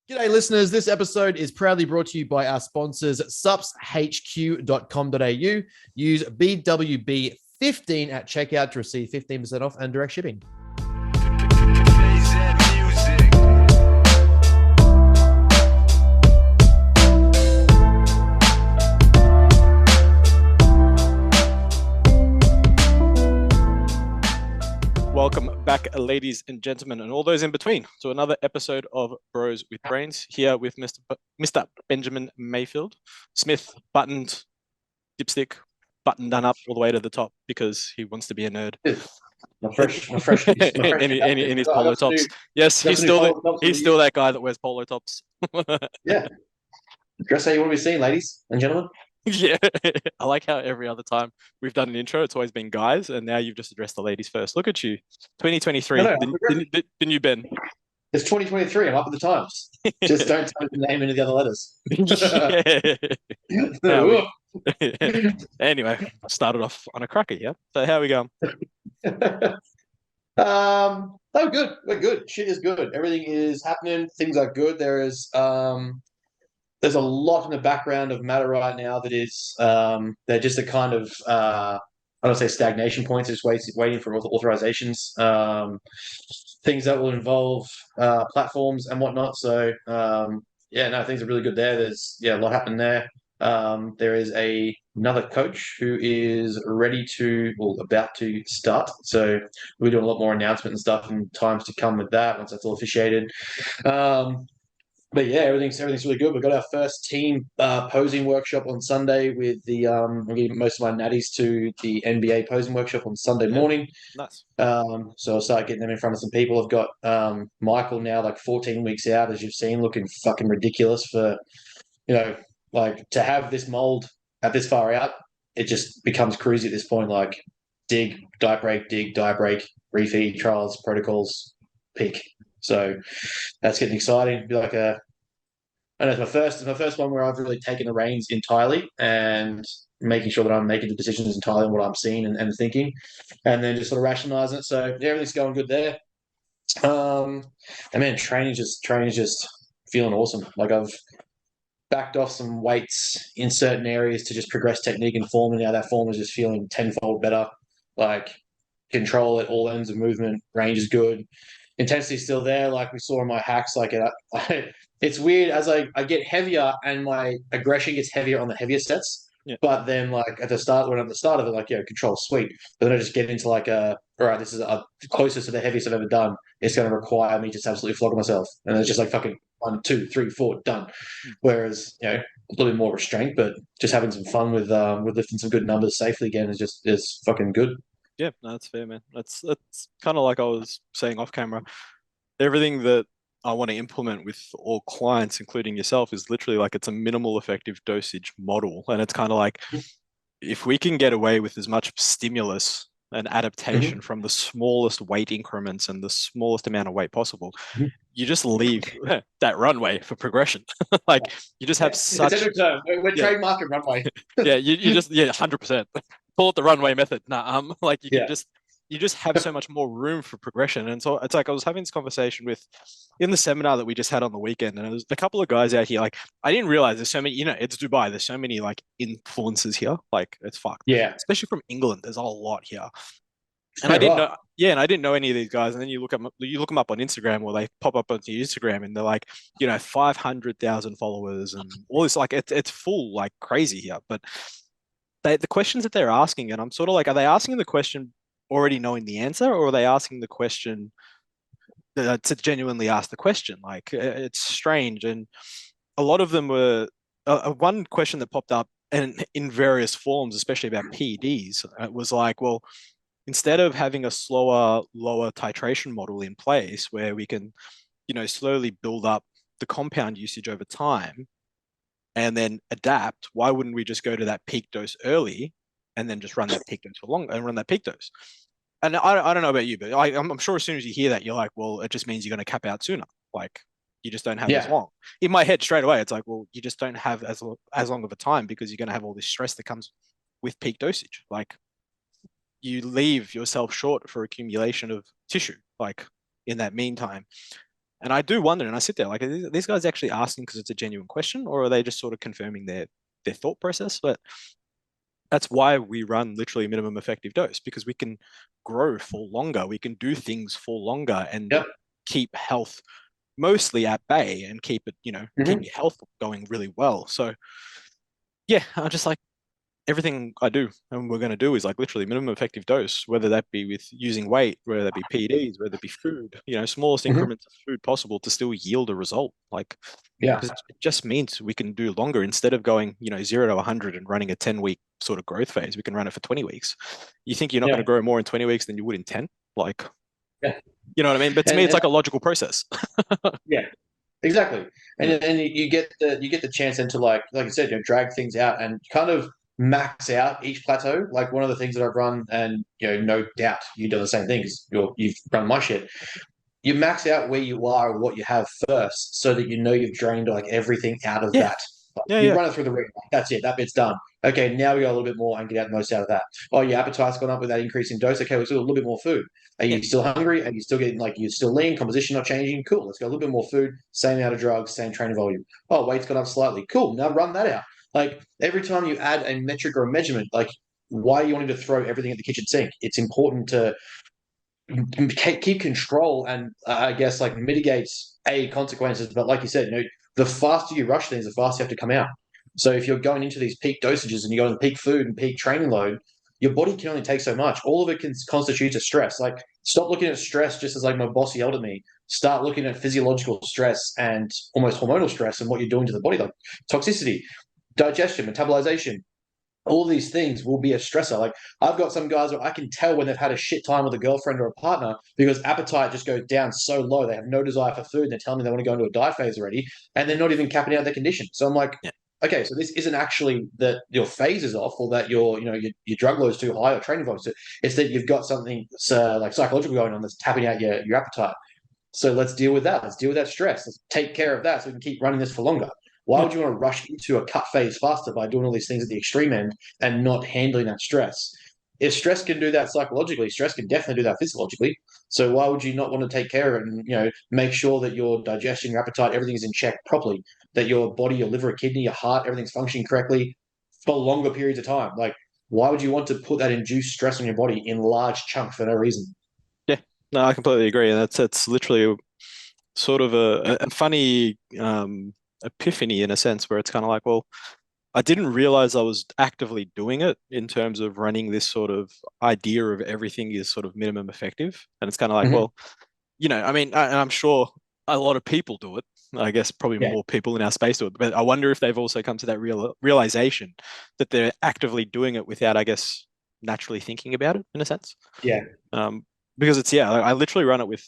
G'day, listeners. This episode is proudly brought to you by our sponsors, supshq.com.au. Use BWB15 at checkout to receive 15% off and direct shipping. Welcome back, ladies and gentlemen, and all those in between, to another episode of Bros with Brains, here with Mr. Benjamin Mayfield. Smith, buttoned, dipstick, button done up all the way to the top because he wants to be a nerd. My fresh in his polo tops. Yes, he's still that guy that wears polo tops. Yeah. Dress how you want to be seen, ladies and gentlemen. Yeah, I like how every other time we've done an intro, it's always been guys, and now you've just addressed the ladies first. Look at you, 2023, the new Ben. It's 2023. I'm up at the times. Just don't type the name into the other letters. Anyway, started off on a cracker, yeah. So how are we going? Oh, good. We're good. Shit is good. Everything is happening. Things are good. There's a lot in the background of matter right now that is they're just a kind of I don't say stagnation points, just waiting for authorizations, things that will involve platforms and whatnot. So things are really good there. There's a lot happening there. There is another coach who is about to start. So we're doing a lot more announcement and stuff and times to come with that once that's all officiated. But yeah, everything's really good. We've got our first team posing workshop on Sunday with I'm getting most of my natties to the NBA posing workshop on Sunday morning. Nice. So I'll start getting them in front of some people. I've got Michael now, like 14 weeks out, as you've seen, looking fucking ridiculous for, like to have this mold at this far out. It just becomes cruisy at this point. Like dig, diet break, refeed, trials, protocols, peak. So that's getting exciting. It'll be like I know it's my first one where I've really taken the reins entirely and making sure that I'm making the decisions entirely on what I'm seeing and thinking, and then just sort of rationalizing it. So yeah, everything's going good there. And man, training's just feeling awesome. Like I've backed off some weights in certain areas to just progress technique and form, and now that form is just feeling tenfold better. Like control at all ends of movement, range is good. Intensity still there, like we saw in my hacks. Like it's weird as I get heavier and my aggression gets heavier on the heavier sets. Yeah. But then, like at the start of it, like control sweet. But then I just get into like all right, this is closest to the heaviest I've ever done. It's going to require me just absolutely flogging myself, and it's just like fucking 1, 2, 3, 4 done. Whereas a little bit more restraint, but just having some fun with lifting some good numbers safely again is fucking good. Yeah, no, that's fair, man. That's kind of like I was saying off camera. Everything that I want to implement with all clients, including yourself, is literally like it's a minimal effective dosage model. And it's kind of like if we can get away with as much stimulus and adaptation from the smallest weight increments and the smallest amount of weight possible, you just leave that runway for progression. Like you just have such. It's a term. We're trademarking runway. you just 100%. Call it the runway method. Like you just have so much more room for progression. And so it's like I was having this conversation in the seminar that we just had on the weekend, and there's a couple of guys out here. Like I didn't realize there's so many. It's Dubai. There's so many like influencers here. Like it's fucked. Yeah. Especially from England, there's a lot here. And I didn't know. Yeah, and I didn't know any of these guys. And then you look them up on Instagram, or they pop up onto Instagram, and they're like, 500,000 followers and all this. Like it's full like crazy here, but. The questions that they're asking, and I'm sort of like, are they asking the question already knowing the answer, or are they asking the question to genuinely ask the question? Like it's strange, and a lot of them were one question that popped up and in various forms, especially about PEDs, was like, well, instead of having a slower, lower titration model in place where we can, slowly build up the compound usage over time and then adapt, why wouldn't we just go to that peak dose early and then just run that peak dose for long and run that peak dose? And I don't know about you, but I'm sure as soon as you hear that, you're like, well, it just means you're going to cap out sooner. Like you just don't have as long. In my head straight away, it's like, well, you just don't have as long of a time because you're going to have all this stress that comes with peak dosage. Like you leave yourself short for accumulation of tissue, like in that meantime. And I do wonder, and I sit there like, are these guys actually asking because it's a genuine question, or are they just sort of confirming their thought process? But that's why we run literally minimum effective dose, because we can grow for longer, we can do things for longer, and Yep. keep health mostly at bay and keep it, keep Mhm. your health going really well. So yeah, I just like everything I do and we're going to do is like literally minimum effective dose, whether that be with using weight, whether that be PEDs, whether it be food, smallest Mhm. increments of food possible to still yield a result. Like, Yeah. because it just means we can do longer instead of going, 0 to 100 and running a 10-week sort of growth phase. We can run it for 20 weeks. You think you're not going Yeah. to grow more in 20 weeks than you would in 10? Like, Yeah. you know what I mean? But to me, it's And like a logical process. yeah, exactly. And Mm. then you get the chance then to like I said, drag things out and kind of max out each plateau. Like one of the things that I've run, and no doubt you do the same thing because you've run my shit. You max out where you are and what you have first, so that you've drained like everything out of Yeah. that. Like, Yeah. you Yeah. run it through the ring. That's it. That bit's done. Okay, now we got a little bit more and get out the most out of that. Oh, your appetite's gone up with that increase in dose. Okay, let's do a little bit more food. Are Yeah. you still hungry? Are you still getting like you're still lean? Composition not changing? Cool. Let's go a little bit more food. Same amount of drugs. Same training volume. Oh, weight's gone up slightly. Cool. Now run that out. Like every time you add a metric or a measurement, like why are you wanting to throw everything at the kitchen sink? It's important to keep control and I guess like mitigates consequences. But like you said, the faster you rush things, the faster you have to come out. So if you're going into these peak dosages and you go into peak food and peak training load, your body can only take so much. All of it can constitute a stress. Like stop looking at stress just as like my boss yelled at me. Start looking at physiological stress and almost hormonal stress and what you're doing to the body, like toxicity, digestion, metabolization, all these things will be a stressor. Like I've got some guys where I can tell when they've had a shit time with a girlfriend or a partner because appetite just goes down so low. They have no desire for food. And they're telling me they want to go into a diet phase already, and they're not even capping out their condition. So I'm like, Yeah. okay, so this isn't actually that your phase is off or that your drug load is too high or training volume. It's that you've got something like psychological going on that's tapping out your appetite. So let's deal with that. Let's deal with that stress. Let's take care of that so we can keep running this for longer. Why Yeah. would you want to rush into a cut phase faster by doing all these things at the extreme end and not handling that stress? If stress can do that psychologically, stress can definitely do that physiologically. So why would you not want to take care of it and make sure that your digestion, your appetite, everything is in check properly, that your body, your liver, kidney, your heart, everything's functioning correctly for longer periods of time? Like, why would you want to put that induced stress on your body in large chunks for no reason? Yeah. No, I completely agree. And that's literally sort of a funny epiphany in a sense where it's kind of like, well, I didn't realize I was actively doing it in terms of running this sort of idea of everything is sort of minimum effective. And it's kind of like, Mhm. well, I mean, and I'm sure a lot of people do it. I guess probably Yeah. more people in our space do it, but I wonder if they've also come to that realization that they're actively doing it without, I guess, naturally thinking about it in a sense. Yeah. Um, because it's I literally run it with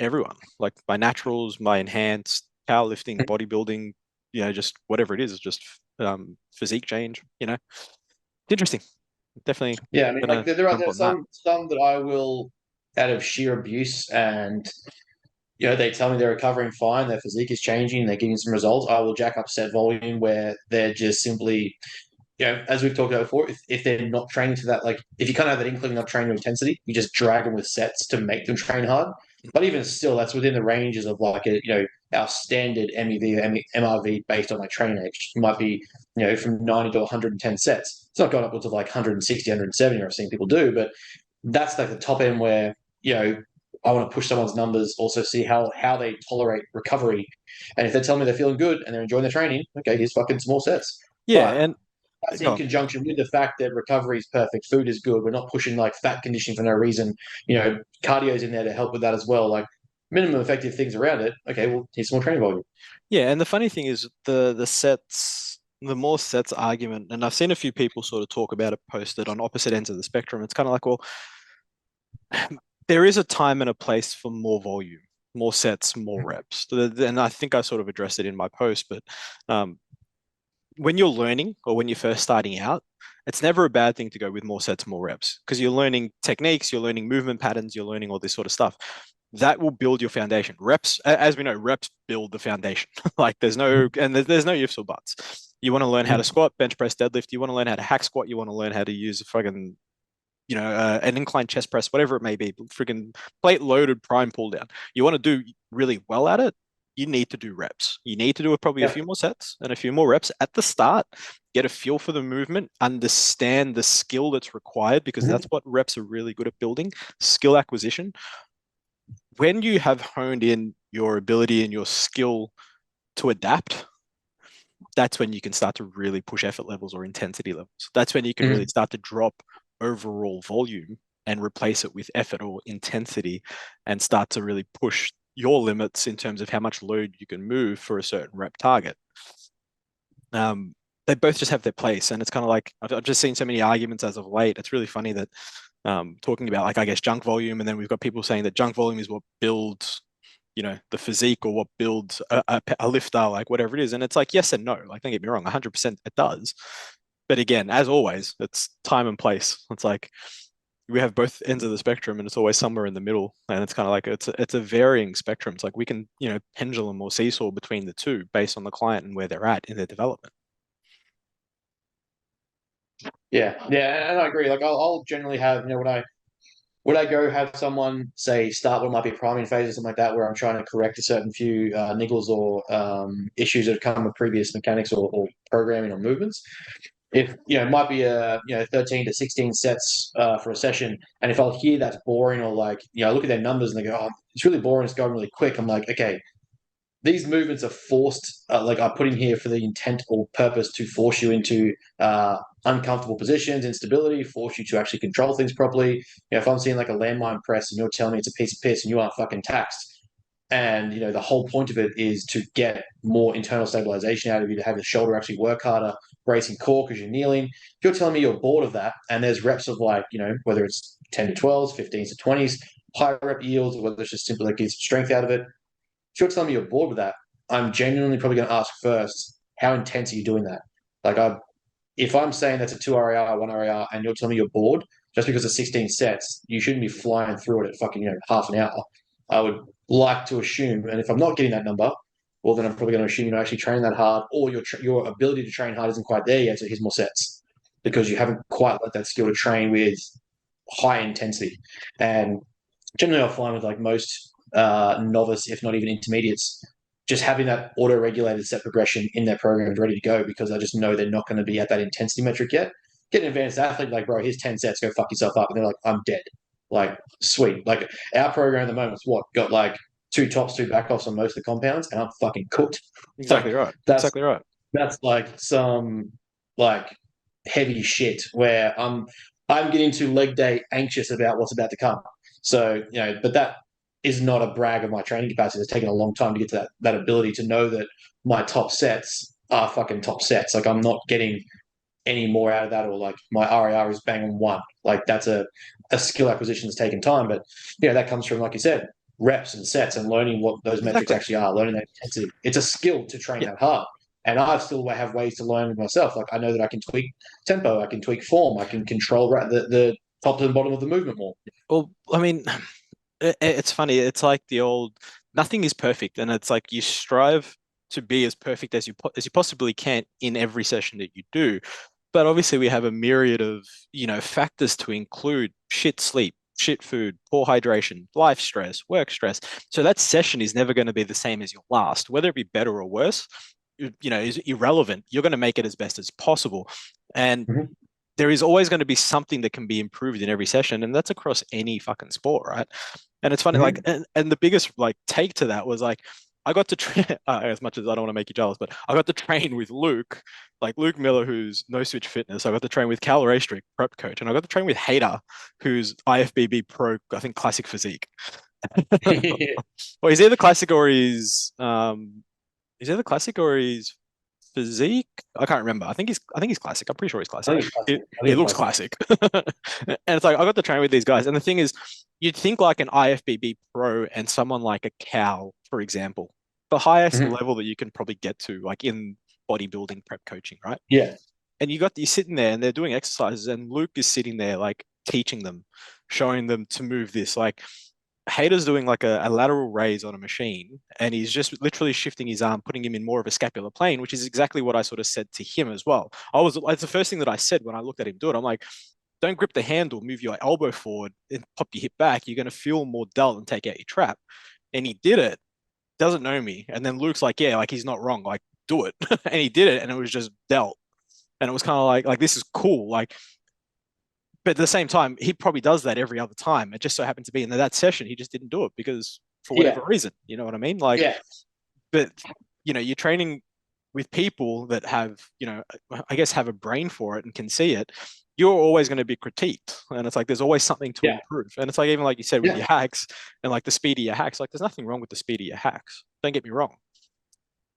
everyone, like my naturals, my enhanced powerlifting, bodybuilding, just whatever it is, it's just physique change. It's interesting. Definitely Yeah, I mean, like gonna there jump are on that. some that I will, out of sheer abuse, and they tell me they're recovering fine, their physique is changing, they're getting some results. I will jack up set volume where they're just simply, as we've talked about before, if they're not training to that, like if you kind of have that inkling not training to intensity, you just drag them with sets to make them train hard. But even still, that's within the ranges of like our standard MEV or MRV based on like training age. It might be from 90 to 110 sets. It's not going upwards of like 160, 170, or I've seen people do, but that's like the top end where I want to push someone's numbers, also see how they tolerate recovery, and if they tell me they're feeling good and they're enjoying their training, okay, here's fucking small sets. Yeah, But and that's go in on. conjunction with the fact that recovery is perfect, food is good. We're not pushing like fat conditioning for no reason. Cardio's in there to help with that as well. Like minimum effective things around it. Okay, well, here's some more training volume. Yeah, and the funny thing is the sets, the more sets argument, and I've seen a few people sort of talk about it posted on opposite ends of the spectrum. It's kind of like, well, there is a time and a place for more volume, more sets, more reps. And I think I sort of addressed it in my post, but um, when you're learning or when you're first starting out, it's never a bad thing to go with more sets, more reps because you're learning techniques, you're learning movement patterns, you're learning all this sort of stuff. That will build your foundation. Reps, as we know, reps build the foundation. Like there's no ifs or buts. You want to learn how to squat, bench press, deadlift. You want to learn how to hack squat. You want to learn how to use a fucking an incline chest press, whatever it may be, freaking plate loaded prime pull down. You want to do really well at it, you need to do reps. You need to do probably a few more sets and a few more reps at the start, get a feel for the movement, understand the skill that's required, because that's what reps are really good at building, skill acquisition. When you have honed in your ability and your skill to adapt, that's when you can start to really push effort levels or intensity levels. That's when you can really start to drop overall volume and replace it with effort or intensity and start to really push your limits in terms of how much load you can move for a certain rep target. They both just have their place, and it's kind of like I've just seen so many arguments as of late. It's really funny that talking about, like, I guess, junk volume, and then we've got people saying that junk volume is what builds the physique, or what builds a lifter, like whatever it is. And it's like, yes and no. Like, don't get me wrong, 100% it does. But again, as always, it's time and place. It's like we have both ends of the spectrum, and it's always somewhere in the middle. And it's kind of like it's a varying spectrum. It's like we can pendulum or seesaw between the two based on the client and where they're at in their development. Yeah, and I agree. Like, I'll generally have, would I go have someone say start what might be a priming phase or something like that, where I'm trying to correct a certain few niggles or issues that have come with previous mechanics or programming or movements. If it might be 13 to 16 sets for a session, and if I'll hear that's boring, or like I look at their numbers and they go, oh, it's really boring, it's going really quick, I'm like, okay, these movements are forced, like I put in here for the intent or purpose to force you into uncomfortable positions, instability, force you to actually control things properly. If I'm seeing like a landmine press and you're telling me it's a piece of piss and you aren't fucking taxed, and the whole point of it is to get more internal stabilization out of you, to have the shoulder actually work harder, bracing core because you're kneeling. If you're telling me you're bored of that, and there's reps of like, whether it's 10 to 12s, 15s to 20s, high rep yields, or whether it's just simply like get strength out of it, if you're telling me you're bored with that, I'm genuinely probably going to ask first, how intense are you doing that? Like, if I'm saying that's a 2 RAR, 1 RAR, and you're telling me you're bored, just because of 16 sets, you shouldn't be flying through it at fucking, half an hour. I would like to assume, and if I'm not getting that number, well, then I'm probably going to assume you're not actually training that hard, or your ability to train hard isn't quite there yet, so here's more sets, because you haven't quite let that skill to train with high intensity. And generally, I'll find with like most novice, if not even intermediates, just having that auto-regulated set progression in their program ready to go, because I just know they're not going to be at that intensity metric yet. Get an advanced athlete, like, bro, here's 10 sets, go fuck yourself up. And they're like, I'm dead. Like, sweet. Like, our program at the moment is got like 2 tops, 2 back offs on most of the compounds, and I'm fucking cooked. Exactly right. Exactly right. That's like some like heavy shit where I'm getting to leg day anxious about what's about to come. So, but that is not a brag of my training capacity. It's taken a long time to get to that ability to know that my top sets are fucking top sets. Like, I'm not getting any more out of that, or like my RAR is bang on 1. Like, that's a skill acquisition that's taken time. But that comes from, like you said, reps and sets and learning what those metrics actually are, learning that intensity. It's a skill to train that hard. And I still have ways to learn myself. Like, I know that I can tweak tempo, I can tweak form, I can control the top to the bottom of the movement more. Well, I mean, it's funny. It's like the old, nothing is perfect, and it's like you strive to be as perfect as you possibly can in every session that you do. But obviously, we have a myriad of factors to include: shit sleep, shit food, poor hydration, life stress, work stress. So that session is never going to be the same as your last, whether it be better or worse. Is irrelevant. You're going to make it as best as possible, and there is always going to be something that can be improved in every session, and that's across any fucking sport, right? And it's funny, like, and the biggest like take to that was like, I got to train, as much as I don't want to make you jealous, but I got to train with Luke Miller, who's No Switch Fitness. I got to train with Cal Raystrick, prep coach, and I got to train with Hader, who's IFBB pro, I think classic physique. Well, he's either classic or he's physique. I can't remember. I think he's classic. I'm pretty sure he's classic. He looks classic. And it's like, I got to train with these guys. And the thing is, you'd think like an IFBB pro and someone like a Cal, for example, the highest level that you can probably get to, like in bodybuilding prep coaching, right? Yeah. And you're sitting there and they're doing exercises, and Luke is sitting there like teaching them, showing them to move this. Like, Hader's doing like a lateral raise on a machine, and he's just literally shifting his arm, putting him in more of a scapular plane, which is exactly what I sort of said to him as well. It's the first thing that I said when I looked at him do it. I'm like, don't grip the handle, move your elbow forward and pop your hip back. You're going to feel more dull and take out your trap. And he did it. Doesn't know me. And then Luke's like, yeah, like he's not wrong. Like, do it. And he did it. And it was just dealt. And it was kind of like, this is cool. Like, but at the same time, he probably does that every other time. It just so happened to be in that session, he just didn't do it because for whatever reason, you know what I mean? Like, but you're training with people that have, I guess have a brain for it and can see it. You're always going to be critiqued. And it's like, there's always something to improve. And it's like, even like you said with your hacks and like the speed of your hacks, like there's nothing wrong with the speed of your hacks. Don't get me wrong.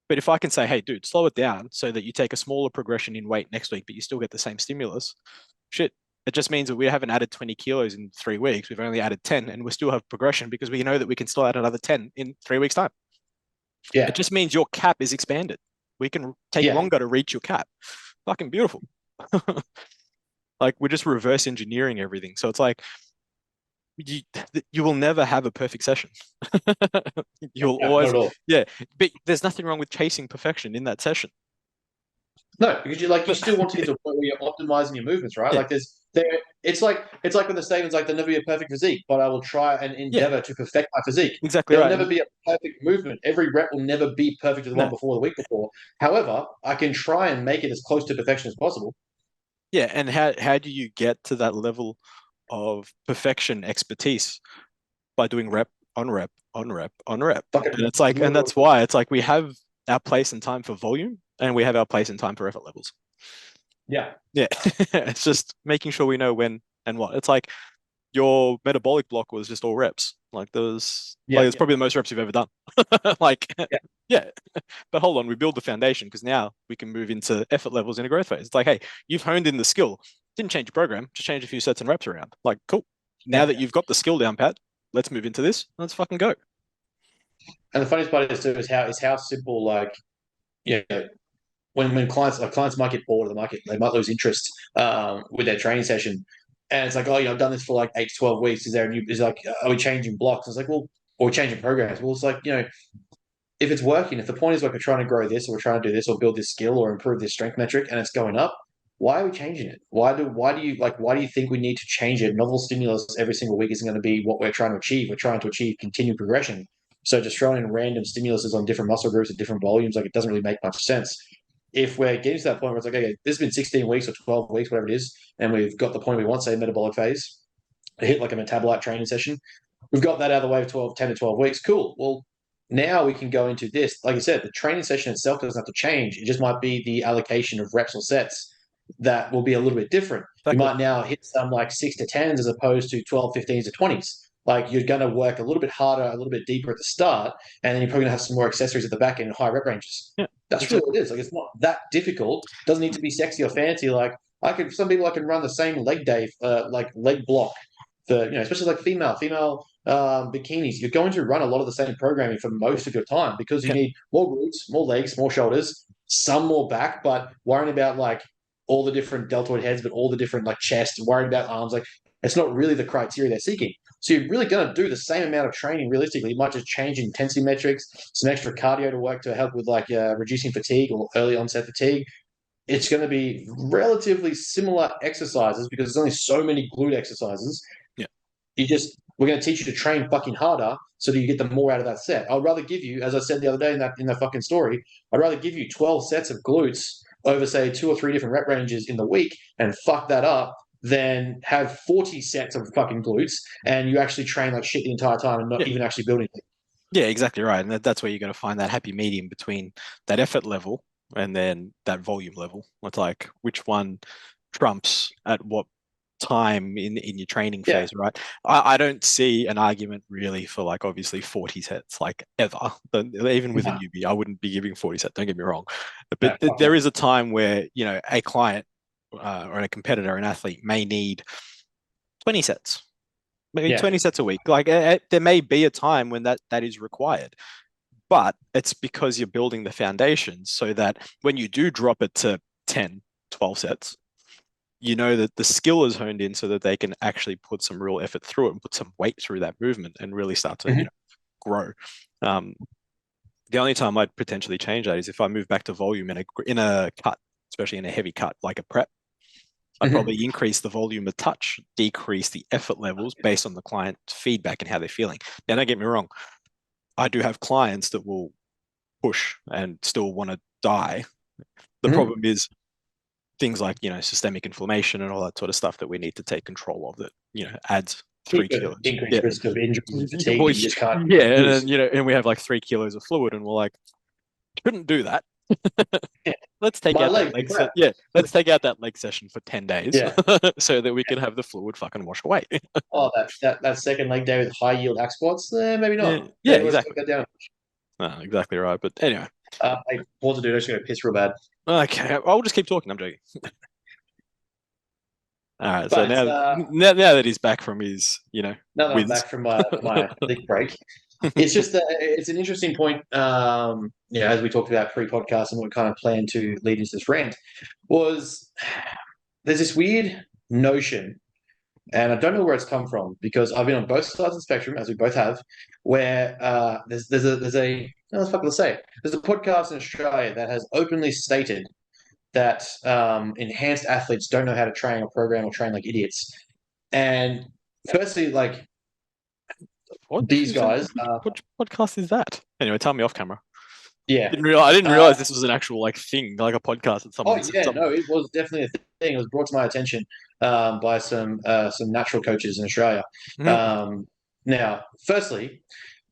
But if I can say, hey, dude, slow it down so that you take a smaller progression in weight next week, but you still get the same stimulus, shit. It just means that we haven't added 20 kilos in 3 weeks. We've only added 10 and we still have progression because we know that we can still add another 10 in 3 weeks' time. Yeah. It just means your cap is expanded. We can take longer to reach your cap. Fucking beautiful. Like we're just reverse engineering everything. So it's like you will never have a perfect session. You'll always, but there's nothing wrong with chasing perfection in that session. No, because you still want to get to a point where you're optimizing your movements, right? Like it's like when the statement's like there'll never be a perfect physique, but I will try and endeavor to perfect my physique. Exactly There'll right. never be a perfect movement. Every rep will never be perfect to the one before the week before. However, I can try and make it as close to perfection as possible. Yeah, and how do you get to that level of perfection expertise? By doing rep on rep on rep on rep. And it's like, and that's why it's like we have our place and time for volume and we have our place and time for effort levels. Yeah. It's just making sure we know when and what. It's like your metabolic block was just all reps. Like it's probably the most reps you've ever done. But hold on, we build the foundation because now we can move into effort levels in a growth phase. It's like, hey, you've honed in the skill. Didn't change your program, just change a few sets and reps around. Like, cool. Now that you've got the skill down pat, let's move into this. Let's fucking go. And the funniest part is too is how simple, like, when clients might get bored, they might lose interest with their training session, and it's like, oh, I've done this for like 8 to 12 weeks. Is like, are we changing blocks? It's like, well, or we're changing programs. Well, it's like, if it's working, if the point is like we're trying to grow this or we're trying to do this or build this skill or improve this strength metric and it's going up, why are we changing it? Why do you think we need to change it? Novel stimulus every single week isn't going to be what we're trying to achieve. We're trying to achieve continued progression. So just throwing in random stimuluses on different muscle groups at different volumes, like it doesn't really make much sense. If we're getting to that point where it's like, okay, this has been 16 weeks or 12 weeks, whatever it is, and we've got the point we want, say metabolic phase, hit like a metabolite training session, we've got that out of the way of 10 to 12 weeks. Cool. Well, now we can go into this. Like I said, the training session itself doesn't have to change. It just might be the allocation of reps or sets that will be a little bit different. Exactly. You might now hit some like 6 to 10s as opposed to 12, 15s to 20s. Like you're going to work a little bit harder, a little bit deeper at the start, and then you're probably going to have some more accessories at the back end and high rep ranges. Yeah, that's really what it is. Like it's not that difficult. It doesn't need to be sexy or fancy. Like some people can run the same leg day, like leg block for, especially like female bikinis. You're going to run a lot of the same programming for most of your time because you need more glutes, more legs, more shoulders, some more back, but worrying about like all the different deltoid heads, but all the different like chest, worried about arms, like it's not really the criteria they're seeking. So you're really going to do the same amount of training realistically. You might just change intensity metrics, some extra cardio to work to help with like reducing fatigue or early onset fatigue. It's going to be relatively similar exercises because there's only so many glute exercises. Yeah. We're going to teach you to train fucking harder so that you get the more out of that set. I'd rather give you, as I said the other day in that fucking story, I'd rather give you 12 sets of glutes over, say, 2 or 3 different rep ranges in the week and fuck that up than have 40 sets of fucking glutes and you actually train like shit the entire time and not even actually build anything. Yeah, exactly right. And that's where you're going to find that happy medium between that effort level and then that volume level. It's like which one trumps at what time in your training phase, right? I don't see an argument really for like obviously 40 sets like ever. Even with a newbie, I wouldn't be giving 40 sets, don't get me wrong. But there is a time where, a client or a competitor, an athlete may need 20 sets. Maybe 20 sets a week. Like there may be a time when that is required. But it's because you're building the foundation so that when you do drop it to 10, 12 sets, you know that the skill is honed in so that they can actually put some real effort through it and put some weight through that movement and really start to grow. The only time I'd potentially change that is if I move back to volume in a cut, especially in a heavy cut like a prep. I'd probably increase the volume of touch, decrease the effort levels based on the client feedback and how they're feeling. Now, don't get me wrong. I do have clients that will push and still want to die. The problem is things like, systemic inflammation and all that sort of stuff that we need to take control of that, adds 3 kilos. Increased risk of injury and fatigue. Well, You just can't. yeah, and then, and we have like 3 kilos of fluid, and we're like, couldn't do that. Let's take out that leg. Let's take out that leg session for 10 days, so that we can have the fluid fucking wash away. Oh, that second leg day with high yield hack squats, maybe not. Yeah, exactly. Exactly right. But anyway, what to do? I'm just gonna piss real bad. Okay, I'll just keep talking. I'm joking. All right. So now that he's back from his, now that I'm back from my big break, it's just it's an interesting point. As we talked about pre-podcast and what we kind of planned to lead into this rant, was there's this weird notion, and I don't know where it's come from because I've been on both sides of the spectrum, as we both have, where there's a let's say there's a podcast in Australia that has openly stated that enhanced athletes don't know how to train or program or train like idiots. And firstly, like these guys, what podcast is that? Anyway, tell me off camera. Yeah, I didn't realize this was an actual thing, like a podcast that someone. No, it was definitely a thing. It was brought to my attention by some natural coaches in Australia. Now, firstly,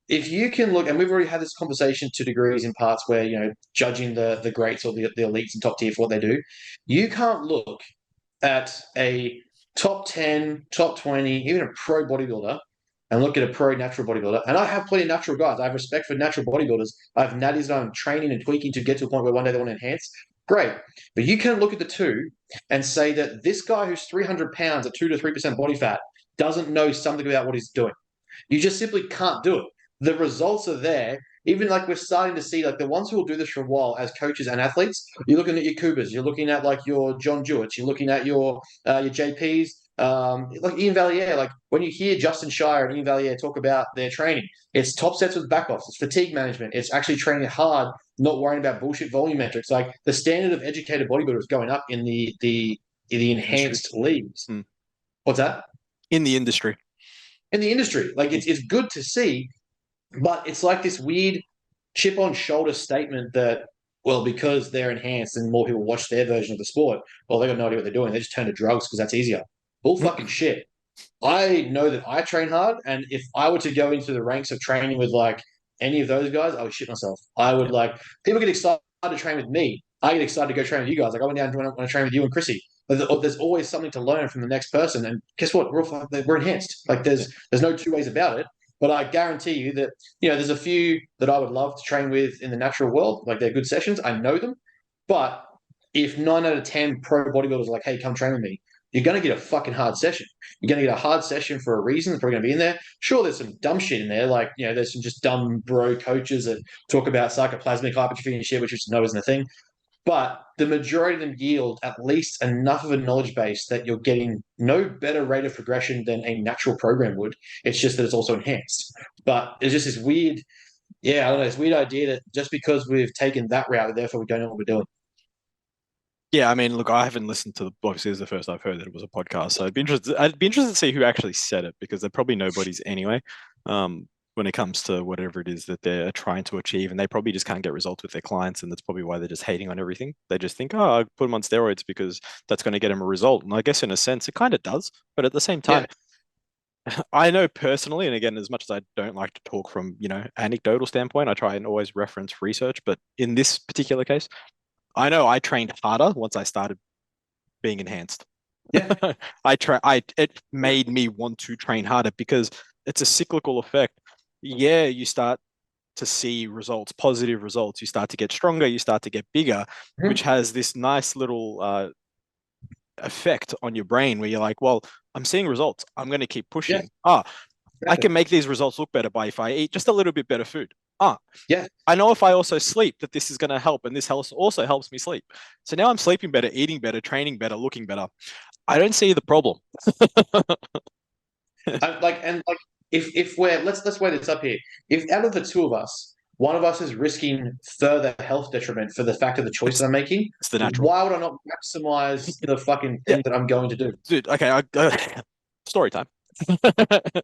if you can look, and we've already had this conversation to degrees in parts where, judging the greats or the elites and top tier for what they do, you can't look at a top 10, top 20, even a pro bodybuilder and look at a pro natural bodybuilder. And I have plenty of natural guys. I have respect for natural bodybuilders. I have natties that I'm training and tweaking to get to a point where one day they want to enhance. Great. But you can look at the two and say that this guy who's 300 pounds at 2 to 3% body fat doesn't know something about what he's doing. You just simply can't do it. The results are there. Even like we're starting to see like the ones who will do this for a while as coaches and athletes, you're looking at your Kubas, you're looking at like your John Jewett, you're looking at your JPs, like Ian Valier. Like when you hear Justin Shire and Ian Valier talk about their training, it's top sets with back offs, it's fatigue management, it's actually training hard, not worrying about bullshit volume metrics. Like the standard of educated bodybuilders is going up in the enhanced leagues. What's that? In the industry. In the industry. Like it's good to see. But it's like this weird chip on shoulder statement that, well, because they're enhanced and more people watch their version of the sport, well, they got no idea what they're doing. They just turn to drugs because that's easier. Bull fucking shit. I know that I train hard, and if I were to go into the ranks of training with like any of those guys, I would shit myself. I would people get excited to train with me. I get excited to go train with you guys. Like I went down to want to train with you and Chrissy. But there's always something to learn from the next person. And guess what? We're enhanced. Like there's no two ways about it. But I guarantee you that, there's a few that I would love to train with in the natural world. Like they're good sessions. I know them. But if 9 out of 10 pro bodybuilders are like, hey, come train with me, you're going to get a fucking hard session. You're going to get a hard session for a reason. They're probably going to be in there. Sure, there's some dumb shit in there. Like, there's some just dumb bro coaches that talk about sarcoplasmic hypertrophy and shit, which is no isn't a thing. But the majority of them yield at least enough of a knowledge base that you're getting no better rate of progression than a natural program would. It's just that it's also enhanced. But it's just this weird, I don't know, this weird idea that just because we've taken that route, therefore we don't know what we're doing. Yeah, I mean, look, I haven't listened to obviously this is the first I've heard that it was a podcast. So I'd be interested to see who actually said it, because they're probably nobodies anyway. When it comes to whatever it is that they're trying to achieve, and they probably just can't get results with their clients, and that's probably why they're just hating on everything. They just think, oh, I put them on steroids because that's going to get them a result. And I guess in a sense, it kind of does. But at the same time, I know personally, and again, as much as I don't like to talk from, anecdotal standpoint, I try and always reference research. But in this particular case, I know I trained harder once I started being enhanced. Yeah. It made me want to train harder because it's a cyclical effect. Yeah, you start to see results, positive results. You start to get stronger, you start to get bigger, which has this nice little effect on your brain where you're like, well, I'm seeing results. I'm going to keep pushing. I can make these results look better if I eat just a little bit better food. I know if I also sleep that this is going to help, and this also helps me sleep. So now I'm sleeping better, eating better, training better, looking better. I don't see the problem. If we're let's weigh this up here. If out of the two of us, one of us is risking further health detriment for the fact of the choices I'm making. It's the natural. Why would I not maximize the fucking thing that I'm going to do? Dude, okay, story time.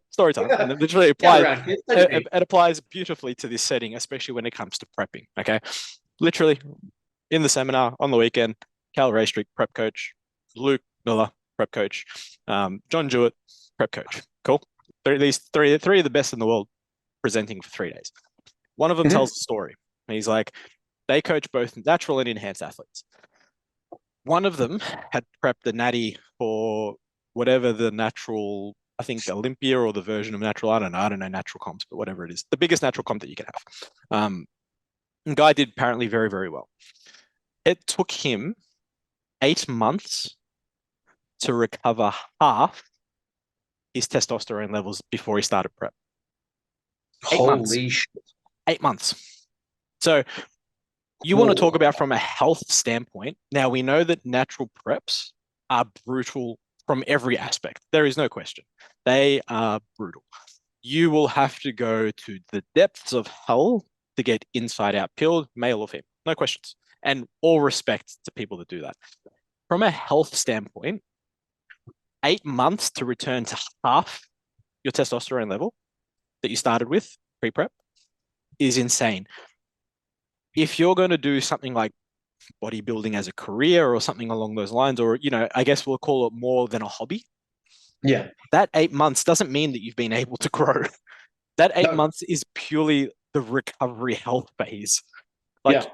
Story time. And it literally Gather applies. around, kids. Take a It applies beautifully to this setting, especially when it comes to prepping. Okay, literally in the seminar on the weekend, Cal Raystrick, prep coach, Luke Miller, prep coach, John Jewett, prep coach. Cool. These three of the best in the world presenting for 3 days. One of them Mhm. tells the story. He's like, they coach both natural and enhanced athletes. One of them had prepped the natty for whatever the natural, I think Olympia or the version of natural. I don't know natural comps, but whatever it is, the biggest natural comp that you can have. And guy did apparently very, very well. It took him 8 months to recover half his testosterone levels before he started prep. 8 months. Holy shit. 8 months. So you want to talk about from a health standpoint. Now, we know that natural preps are brutal from every aspect. There is no question. They are brutal. You will have to go to the depths of hell to get inside out peeled, male or female. No questions. And all respect to people that do that. From a health standpoint, 8 months to return to half your testosterone level that you started with pre-prep is insane. If you're going to do something like bodybuilding as a career or something along those lines, or, I guess we'll call it more than a hobby, Yeah. that 8 months doesn't mean that you've been able to grow. That 8 No. months is purely the recovery health phase. Like,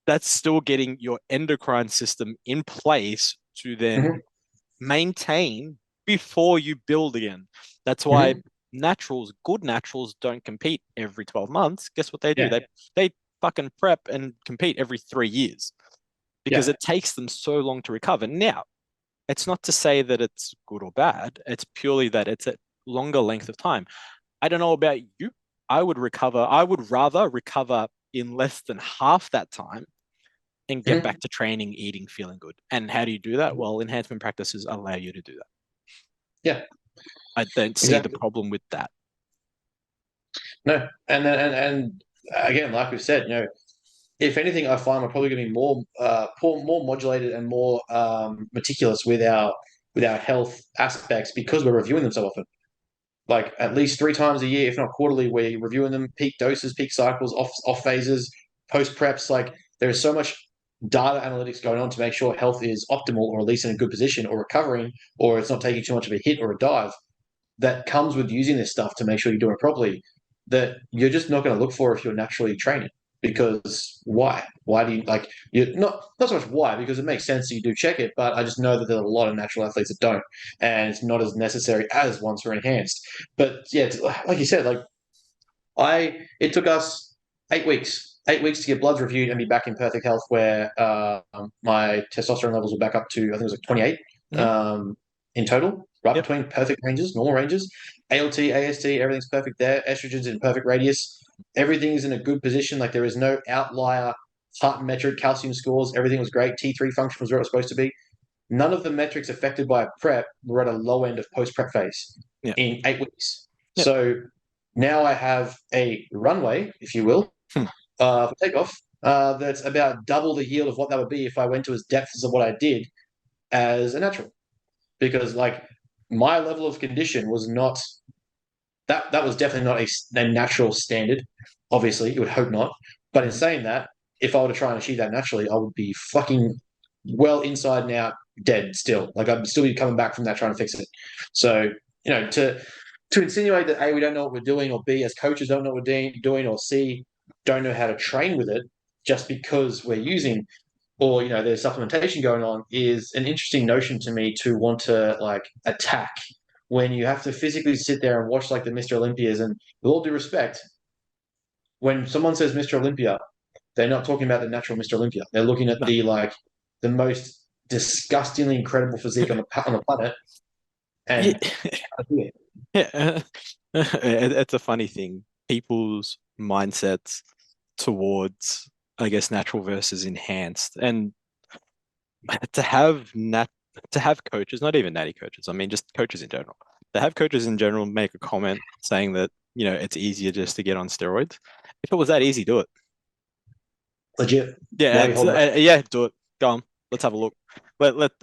that's still getting your endocrine system in place to then maintain before you build again. That's why good naturals don't compete every 12 months. Guess what they do? Yeah. They fucking prep and compete every 3 years because it takes them so long to recover. Now, it's not to say that it's good or bad. It's purely that it's a longer length of time. I don't know about you. I would rather recover in less than half that time and get back to training, eating, feeling good. And how do you do that? Well, enhancement practices allow you to do that. Yeah. I don't see the problem with that. No. And again, like we've said, if anything, I find we're probably going to be more modulated and more meticulous with our health aspects because we're reviewing them so often. Like at least 3 times a year, if not quarterly, we're reviewing them, peak doses, peak cycles, off phases, post preps. Like there is so much data analytics going on to make sure health is optimal or at least in a good position or recovering or it's not taking too much of a hit or a dive that comes with using this stuff to make sure you're doing it properly that you're just not going to look for if you're naturally training. Because why? Why do you you're not so much why, because it makes sense that you do check it, but I just know that there's a lot of natural athletes that don't, and it's not as necessary as ones for enhanced. But yeah, like you said, it took us 8 weeks, 8 weeks to get bloods reviewed and be back in perfect health where my testosterone levels were back up to, I think it was like 28 in total, right between perfect ranges, normal ranges. ALT, AST, everything's perfect there. Estrogen's in perfect radius. Everything is in a good position. Like there is no outlier heart metric, calcium scores. Everything was great. T3 function was where it was supposed to be. None of the metrics affected by prep were at a low end of post-prep phase in 8 weeks. So now I have a runway, if you will, for takeoff that's about double the yield of what that would be if I went to as depths of what I did as a natural. Because my level of condition was not that was definitely not a natural standard. Obviously, you would hope not. But in saying that, if I were to try and achieve that naturally, I would be fucking well inside and out dead still. Like I'd still be coming back from that trying to fix it. So, to insinuate that A, we don't know what we're doing, or B, as coaches don't know what we're doing, or C, don't know how to train with it just because we're using or there's supplementation going on is an interesting notion to me to want to attack when you have to physically sit there and watch the Mr. Olympias. And with all due respect, when someone says Mr. Olympia, they're not talking about the natural Mr. Olympia. They're looking at the most disgustingly incredible physique on the planet. And it's a funny thing. People's mindsets towards, I guess, natural versus enhanced, and to have coaches, not even natty coaches, I mean just coaches in general, to have coaches in general make a comment saying that it's easier just to get on steroids. If it was that easy, do it. Legit. Yeah, Now you hold back. yeah, do it. Go on. Let's have a look.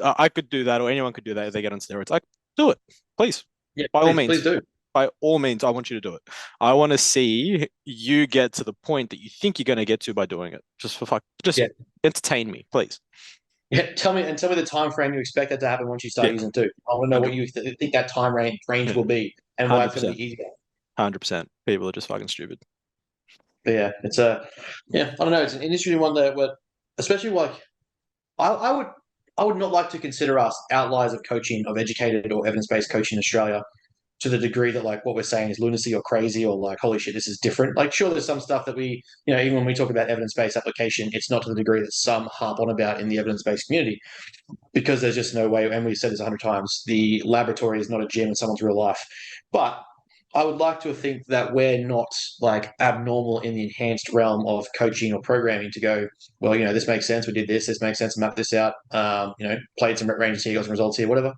I could do that, or anyone could do that if they get on steroids. I do it, please. Yeah, By all means. please do. By all means, I want you to do it. I want to see you get to the point that you think you're going to get to by doing it. Just for fuck, just entertain me, please. Yeah, tell me the time frame you expect that to happen once you start using it too. I want to know what you think that time range will be and why it's going to be easier. 100%. People are just fucking stupid. But yeah, it's I don't know. It's an interesting one that, especially like, I would not like to consider us outliers of coaching, of educated or evidence-based coaching in Australia, to the degree that like what we're saying is lunacy or crazy or like, holy shit, this is different. Like, sure, there's some stuff that we, even when we talk about evidence-based application, it's not to the degree that some harp on about in the evidence-based community, because there's just no way. And we've said this 100 times: the laboratory is not a gym in someone's real life. But I would like to think that we're not like abnormal in the enhanced realm of coaching or programming to go, well, this makes sense. We did this. This makes sense. Map this out. Played some ranges here, got some results here, whatever.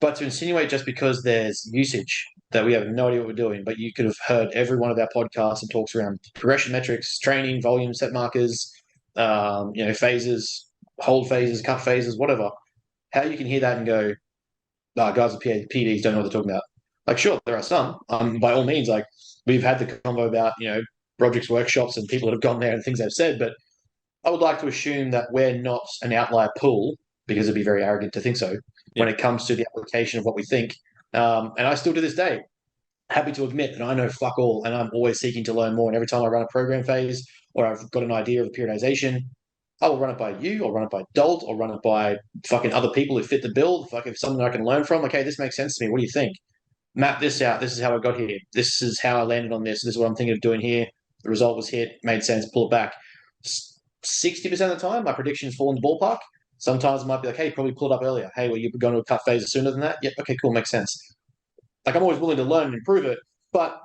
But to insinuate just because there's usage that we have no idea what we're doing, but you could have heard every one of our podcasts and talks around progression metrics, training, volume, set markers, phases, hold phases, cut phases, whatever. How you can hear that and go, guys with PEDs don't know what they're talking about. Like, sure, there are some. By all means, like, we've had the convo about, Broderick's workshops and people that have gone there and things they've said, but I would like to assume that we're not an outlier pool, because it'd be very arrogant to think so, when it comes to the application of what we think. And I still to this day, happy to admit that I know fuck all, and I'm always seeking to learn more. And every time I run a program phase or I've got an idea of a periodization, I will run it by you, or run it by Dolt, or run it by fucking other people who fit the bill. If it's something I can learn from, okay, this makes sense to me. What do you think? Map this out. This is how I got here. This is how I landed on this. This is what I'm thinking of doing here. The result was hit, made sense, pull it back. 60% of the time, my predictions fall in the ballpark. Sometimes it might be like, hey, probably pull it up earlier. Hey, well, you're going to a cut phase sooner than that? Yep, okay, cool, makes sense. Like, I'm always willing to learn and improve it, but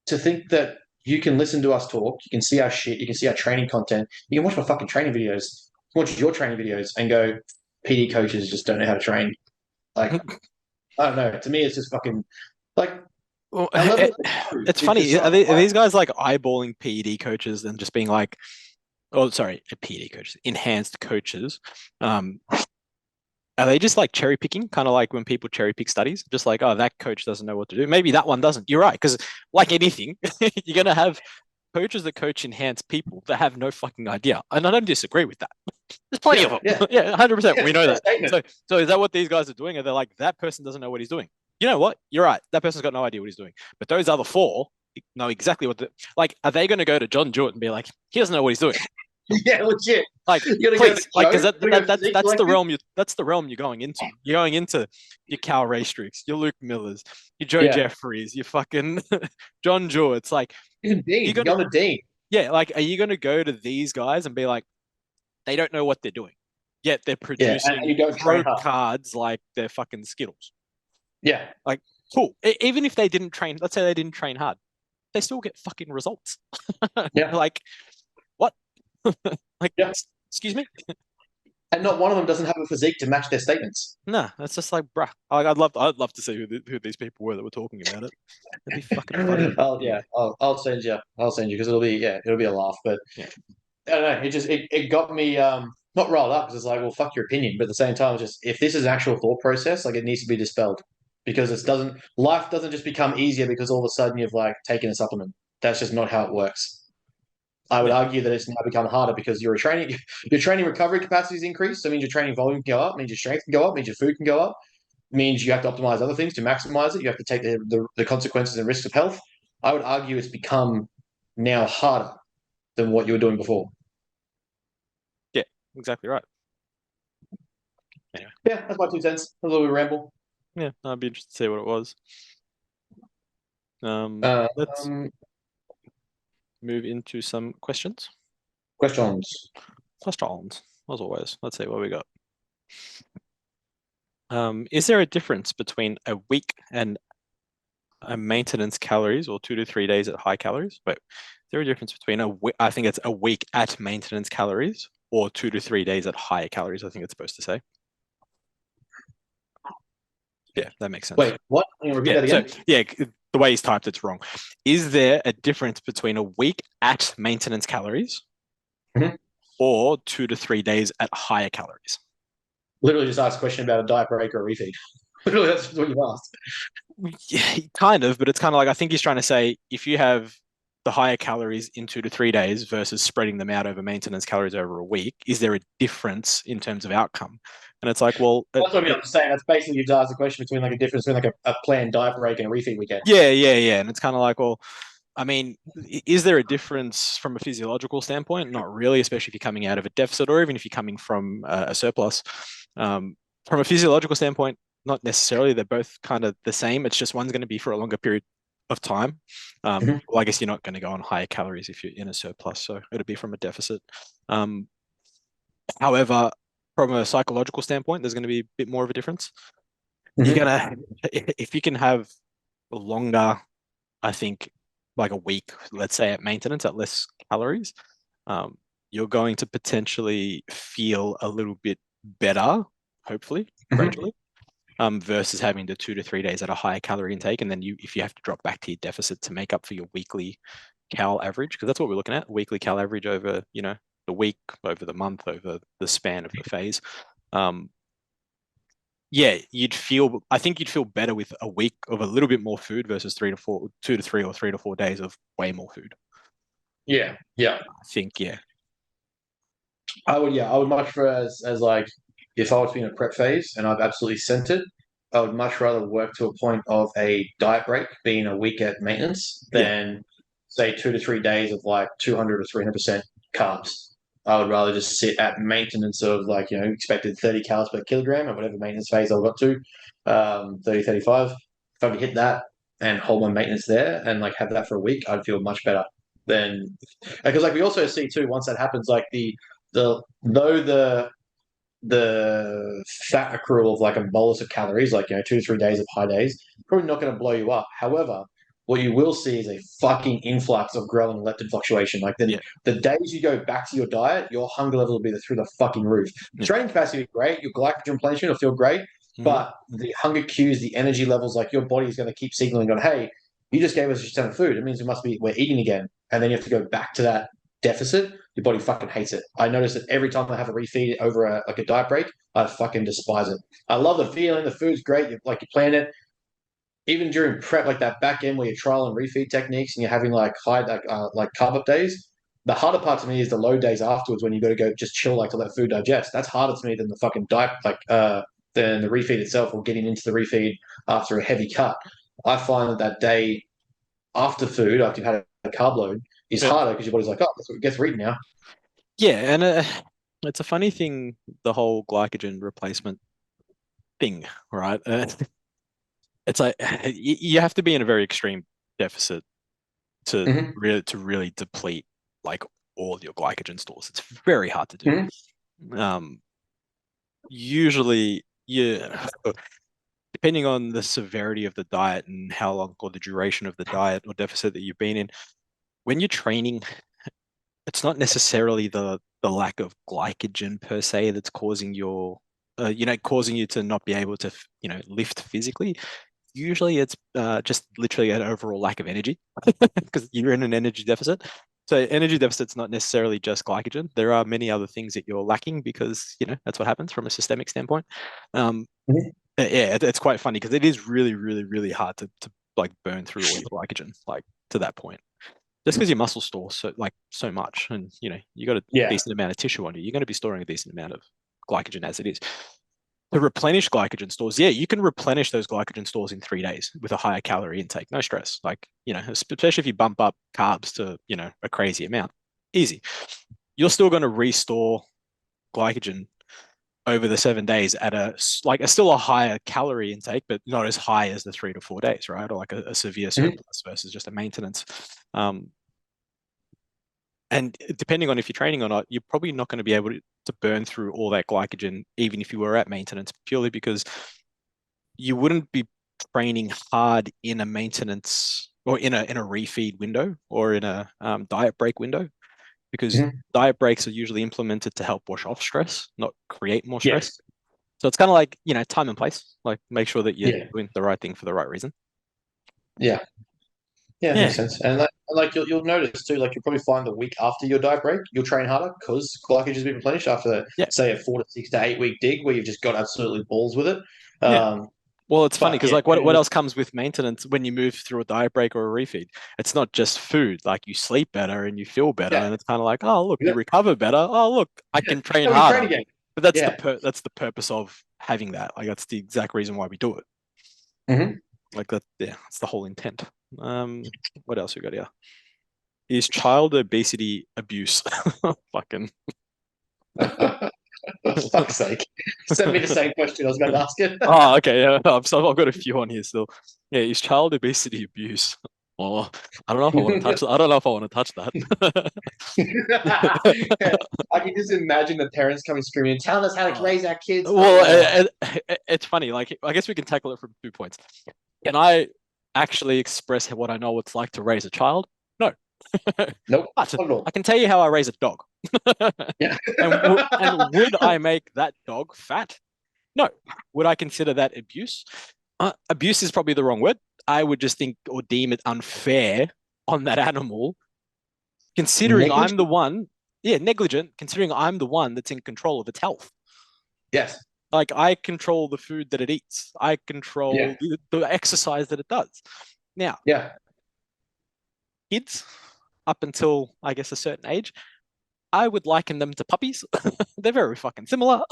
to think that you can listen to us talk, you can see our shit, you can see our training content, you can watch my fucking training videos, watch your training videos and go, PD coaches just don't know how to train. Like, I don't know. To me, it's just fucking like. Well, it's funny. Are these guys like eyeballing PED coaches and just being like, oh, sorry, PED coaches, enhanced coaches? Are they just like cherry picking, kind of like when people cherry pick studies? Just like, oh, that coach doesn't know what to do. Maybe that one doesn't. You're right, because like anything, you're gonna have coaches that coach enhanced people that have no fucking idea, and I don't disagree with that. There's plenty of them. Yeah, 100%. We know that. So is that what these guys are doing? Are they like, that person doesn't know what he's doing? You know what? You're right. That person's got no idea what he's doing. But those other four know exactly what like. Are they going to go to John Jewett and be like, he doesn't know what he's doing? Yeah, legit. Like, please, like, because that's the realm that's the realm you're going into. You're going into your Cal Raystricks, your Luke Millers, your Joe Jeffries, your fucking John Jewett. It's like, you're the dean. Yeah, like, are you going to go to these guys and be like, they don't know what they're doing, yet they're producing pro cards like they're fucking Skittles? Yeah, like, cool. Even if they didn't train, let's say they didn't train hard, they still get fucking results. Yeah, like, what? Like, excuse me. And not one of them doesn't have a physique to match their statements. Nah, that's just like, bruh. I'd love to see who these people were that were talking about it. It'd be fucking funny. I'll send you because it'll be a laugh. But I don't know. It got me not riled up, because it's like, well, fuck your opinion. But at the same time, it's just, if this is an actual thought process, like, it needs to be dispelled, because life doesn't just become easier because all of a sudden you've like taken a supplement. That's just not how it works. I would argue that it's now become harder because your training recovery capacity is increased. So it means your training volume can go up, means your strength can go up, means your food can go up, means you have to optimize other things to maximize it. You have to take the consequences and risks of health. I would argue it's become now harder than what you were doing before. Yeah, exactly right. Anyway. Yeah, that's my 2 cents. A little bit of ramble. Yeah, I'd be interested to see what it was. Let's move into some questions. Questions, as always. Let's see what we got. Is there a difference between a week and a maintenance calories, or 2 to 3 days at high calories? Wait, is there a difference between I think it's a week at maintenance calories, or 2 to 3 days at higher calories, I think it's supposed to say. Yeah, that makes sense. Wait, what? Can you repeat that again? So, the way he's typed it's wrong. Is there a difference between a week at maintenance calories Mhm. or 2 to 3 days at higher calories? Literally just asked a question about a diet break or a refeed. Literally, that's what you've asked. Yeah, kind of, but it's kind of like I think he's trying to say if you have the higher calories in 2 to 3 days versus spreading them out over maintenance calories over a week, is there a difference in terms of outcome? And it's like, well, That's what I'm saying. That's basically you've asked the question between like a difference between like a planned diet break and a refeed weekend. yeah. And it's kind of like, well, I mean, is there a difference from a physiological standpoint? Not really, especially if you're coming out of a deficit or even if you're coming from a surplus. From a physiological standpoint, not necessarily. They're both kind of the same. It's just one's going to be for a longer period of time. Mhm. Well, I guess you're not going to go on higher calories if you're in a surplus, so it'll be from a deficit. However, from a psychological standpoint, there's going to be a bit more of a difference. You're Mhm. gonna, if you can have longer, I think, like a week, let's say at maintenance at less calories, you're going to potentially feel a little bit better, hopefully, Mhm. gradually, versus having the 2 to 3 days at a higher calorie intake. And then if you have to drop back to your deficit to make up for your weekly cal average, because that's what we're looking at, weekly cal average over, the week, over the month, over the span of the phase. Yeah, I think you'd feel better with a week of a little bit more food versus 2 to 3 or 3 to 4 days of way more food. Yeah. I think, yeah. I would much prefer as like if I was in a prep phase and I've absolutely sent it, I would much rather work to a point of a diet break being a week at maintenance Yeah. than say 2 to 3 days of like 200 or 300% carbs. I would rather just sit at maintenance of like, expected 30 calories per kilogram or whatever maintenance phase I got to, 30, 35. If I could hit that and hold my maintenance there and like have that for a week, I'd feel much better than because like we also see too, once that happens, like the fat accrual of like a bolus of calories, like 2 to 3 days of high days, probably not going to blow you up. However, what you will see is a fucking influx of ghrelin and leptin fluctuation. Like Yeah. the days you go back to your diet, your hunger level will be through the fucking roof. Yeah. Training capacity will be great, your glycogen replenishment will feel great, but the hunger cues, the energy levels, like your body is going to keep signaling on, hey, you just gave us a ton of food. It means we're eating again, and then you have to go back to that deficit. Your body fucking hates it. I notice that every time I have a refeed over a diet break, I fucking despise it. I love the feeling. The food's great. You plan it. Even during prep, like that back end where you're trial and refeed techniques, and you're having like high like carb up days. The harder part to me is the low days afterwards when you got to go just chill like to let food digest. That's harder to me than the fucking diet than the refeed itself or getting into the refeed after a heavy cut. I find that day after food, after you've had a carb load, is Yeah. harder because your body's like, oh, guess we're eating now. Yeah, and it's a funny thing, the whole glycogen replacement thing, right? It's like you have to be in a very extreme deficit to Mhm. really deplete like all of your glycogen stores. It's very hard to do. Usually, yeah, depending on the severity of the diet and how long or the duration of the diet or deficit that you've been in, when you're training, it's not necessarily the lack of glycogen per se that's causing causing you to not be able to lift physically. Usually it's just literally an overall lack of energy because you're in an energy deficit. So energy deficit's not necessarily just glycogen. There are many other things that you're lacking because that's what happens from a systemic standpoint. Mhm. Yeah, it's quite funny because it is really, really, really hard to like burn through all your glycogen like to that point. Just because your muscle stores so much, and you got a Yeah. decent amount of tissue on you, you're going to be storing a decent amount of glycogen as it is. To replenish glycogen stores, yeah, you can replenish those glycogen stores in 3 days with a higher calorie intake, no stress. Like especially if you bump up carbs to a crazy amount, easy. You're still going to restore glycogen over the 7 days at still a higher calorie intake, but not as high as the 3 to 4 days, right? Or like a severe surplus versus just a maintenance. And depending on if you're training or not, you're probably not going to be able to burn through all that glycogen, even if you were at maintenance, purely because you wouldn't be training hard in a maintenance or in a refeed window or in a diet break window, because diet breaks are usually implemented to help wash off stress, not create more stress. Yes. So it's kind of like, time and place, like make sure that you're Yeah. doing the right thing for the right reason. Yeah. Yeah, Yeah. makes sense. And like you'll notice too, like you'll probably find the week after your diet break, you'll train harder because glycogen's been replenished after, Yeah. say, a 4 to 6 to 8 week dig where you've just got absolutely balls with it. Yeah. Um, Well, it's funny but because yeah, like what else comes with maintenance when you move through a diet break or a refeed? It's not just food. Like you sleep better and you feel better, yeah, and it's kind of like, oh look, you yeah, recover better. Oh look, I can train no, you train harder. again. But that's Yeah. that's the purpose of having that. Like that's the exact reason why we do it. Hmm. Like that, yeah, it's the whole intent. What else we got here? Is child obesity abuse? Fucking. For fuck's sake. Send me the same question I was about to ask it. Oh, okay. Yeah, I've got a few on here still. Yeah, is child obesity abuse? Oh, I don't know if I want to touch. I don't know if I want to touch that. I can just imagine the parents coming screaming, telling us how to raise our kids. Well, Oh. it's funny. Like, I guess we can tackle it from 2 points. Can I actually express what I know it's like to raise a child? No. Nope, But not at all. I can tell you how I raise a dog. Yeah. And would I make that dog fat? No. Would I consider that abuse? Abuse is probably the wrong word. I would just think or deem it unfair on that animal, considering I'm the Negligent. one, yeah, negligent, considering I'm the one that's in control of its health. Yes. Like I control the food that it eats. I Yeah. control the exercise that it does. Now, Yeah. kids, up until I guess a certain age, I would liken them to puppies. They're very fucking similar.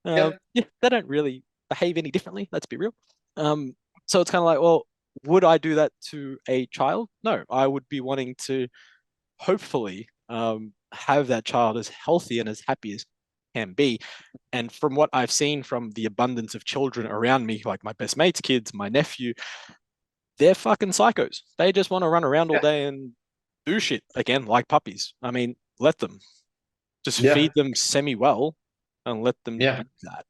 Yeah. Yeah, they don't really behave any differently. Let's be real. So it's kind of like, well, would I do that to a child? No, I would be wanting to hopefully have that child as healthy and as happy as can be. And from what I've seen from the abundance of children around me, like my best mate's kids, my nephew, they're fucking psychos. They just want to run around all Yeah. day and do shit again, like puppies. I mean, let them just Yeah. feed them semi well and let them Yeah. do that.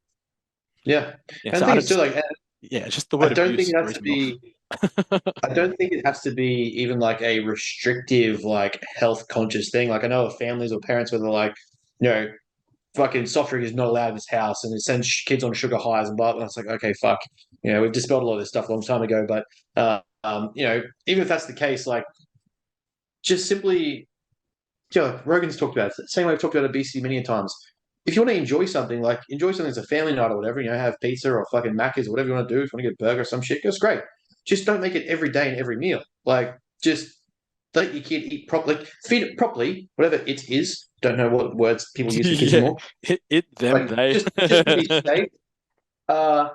Yeah. Yeah, And so the I thing don't is too, just, like, yeah, it's just the I word don't think abuse it has throws to me off. be. I don't think it has to be even like a restrictive, like health conscious thing. Like I know of families or parents where they're like, you know, fucking soft drink is not allowed in this house, and it sends kids on sugar highs and blah. And it's like, okay, fuck. You know, we've dispelled a lot of this stuff a long time ago. But you know, even if that's the case, like just simply, Rogan's talked about it. Same way I've talked about obesity many times. If you want to enjoy something, like enjoy something as a family night or whatever, you know, have pizza or fucking Macca's or whatever you want to do. If you want to get a burger or some shit, that's great. Just don't make it every day and every meal. Like, just let your kid eat properly, feed it properly, whatever it is. Don't know what words people use for kids Yeah, anymore. them, Like, they. just to be safe, uh,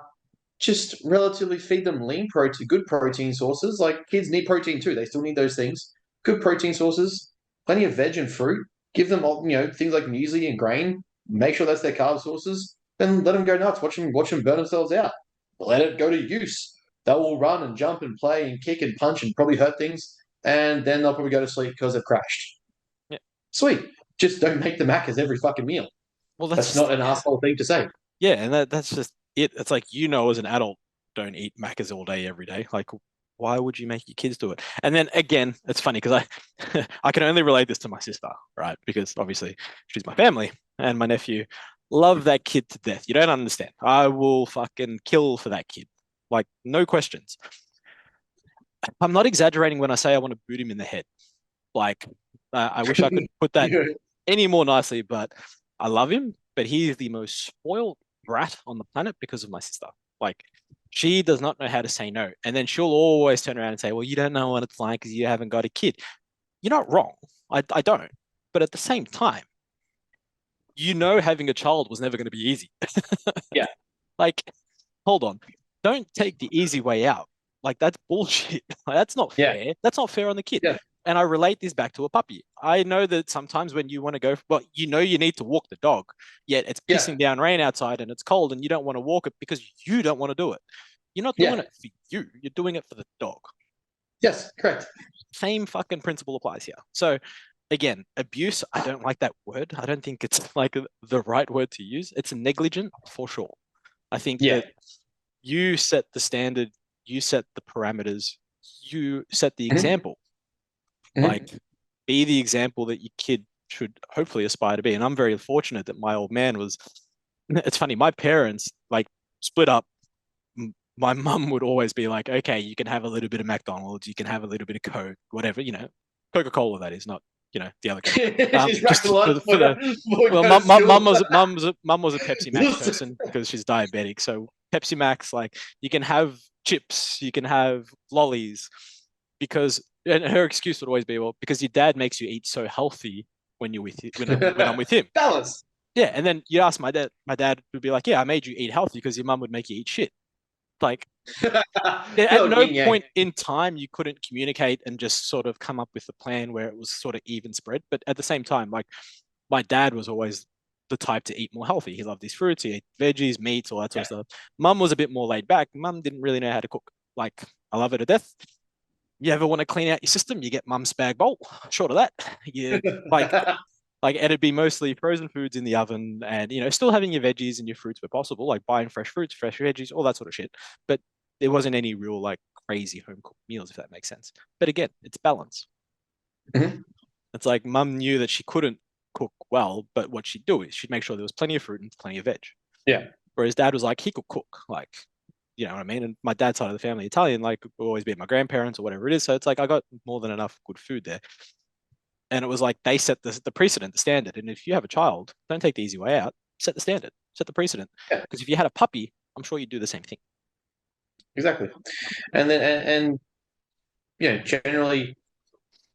just relatively feed them lean protein, good protein sources. Like kids need protein too; they still need those things. Good protein sources, plenty of veg and fruit. Give them all, you know, things like muesli and grain. Make sure that's their carb sources. Then let them go nuts. Watch them burn themselves out. Let it go to use. They will run and jump and play and kick and punch and probably hurt things. And then they'll probably go to sleep because they've crashed. Yeah. Sweet. Just don't make the macas every fucking meal. Well, that's That's just, not an asshole thing to say. yeah, and that's just it. It's like, as an adult, don't eat Maccas all day, every day. Like, why would you make your kids do it? And then again, it's funny because I can only relate this to my sister, right? Because obviously she's my family and my nephew love that kid to death. You don't understand. I will fucking kill for that kid. Like, no questions. I'm not exaggerating when I say I want to boot him in the head. Like, I wish I could put that any more nicely, but I love him. But he is the most spoiled brat on the planet because of my sister. Like, she does not know how to say no. And then she'll always turn around and say, well, you don't know what it's like because you haven't got a kid. You're not wrong. I don't. But at the same time, having a child was never going to be easy. Yeah. Like, hold on. Don't take the easy way out. Like, that's bullshit. Like, that's not Yeah. fair. That's not fair on the kid. Yeah. And I relate this back to a puppy. I know that sometimes when you want to go, well, you need to walk the dog, yet it's Yeah. pissing down rain outside and it's cold and you don't want to walk it because you don't want to do it. You're not doing Yeah. it for you. You're doing it for the dog. Yes, correct. Same fucking principle applies here. So again, abuse, I don't like that word. I don't think it's like the right word to use. It's negligent for sure. I think Yeah. that you set the standard, you set the parameters, you set the Mhm. example. Mhm. Like, be the example that your kid should hopefully aspire to be. And I'm very fortunate that my old man was. It's funny, my parents like split up my mum would always be like, okay, you can have a little bit of McDonald's, you can have a little bit of Coke, whatever, Coca-Cola, that is, not, the other Coke. She's Just racked a lot for the before we well, go to school. mum was a Pepsi Max person because she's diabetic. So Pepsi Max, like you can have chips, you can have lollies, and her excuse would always be, well, because your dad makes you eat so healthy when you're with when I'm with him. Balance. Yeah, and then you ask my dad would be like, yeah, I made you eat healthy because your mum would make you eat shit. Like at no point in time you couldn't communicate and just sort of come up with a plan where it was sort of even spread. But at the same time, like my dad was always the type to eat more healthy. He loved his fruits, he ate veggies, meats, all that sort of stuff. Mum was a bit more laid back. Mum didn't really know how to cook. Like, I love her to death. You ever want to clean out your system, you get mum's spag bowl. Short of that, you like it'd be mostly frozen foods in the oven, and still having your veggies and your fruits where possible, like buying fresh fruits, fresh veggies, all that sort of shit. But there wasn't any real like crazy home cooked meals, if that makes sense. But again, it's balance. Mhm. It's like mum knew that she couldn't cook well, but what she'd do is she'd make sure there was plenty of fruit and plenty of veg. Yeah. Whereas dad was like, he could cook, like, you know what I mean? And my dad's side of the family, Italian, like always be at my grandparents or whatever it is. So it's like I got more than enough good food there. And it was like they set the precedent, the standard. And if you have a child, don't take the easy way out. Set the standard, set the precedent. Yeah. Because if you had a puppy, I'm sure you'd do the same thing. Exactly. And then generally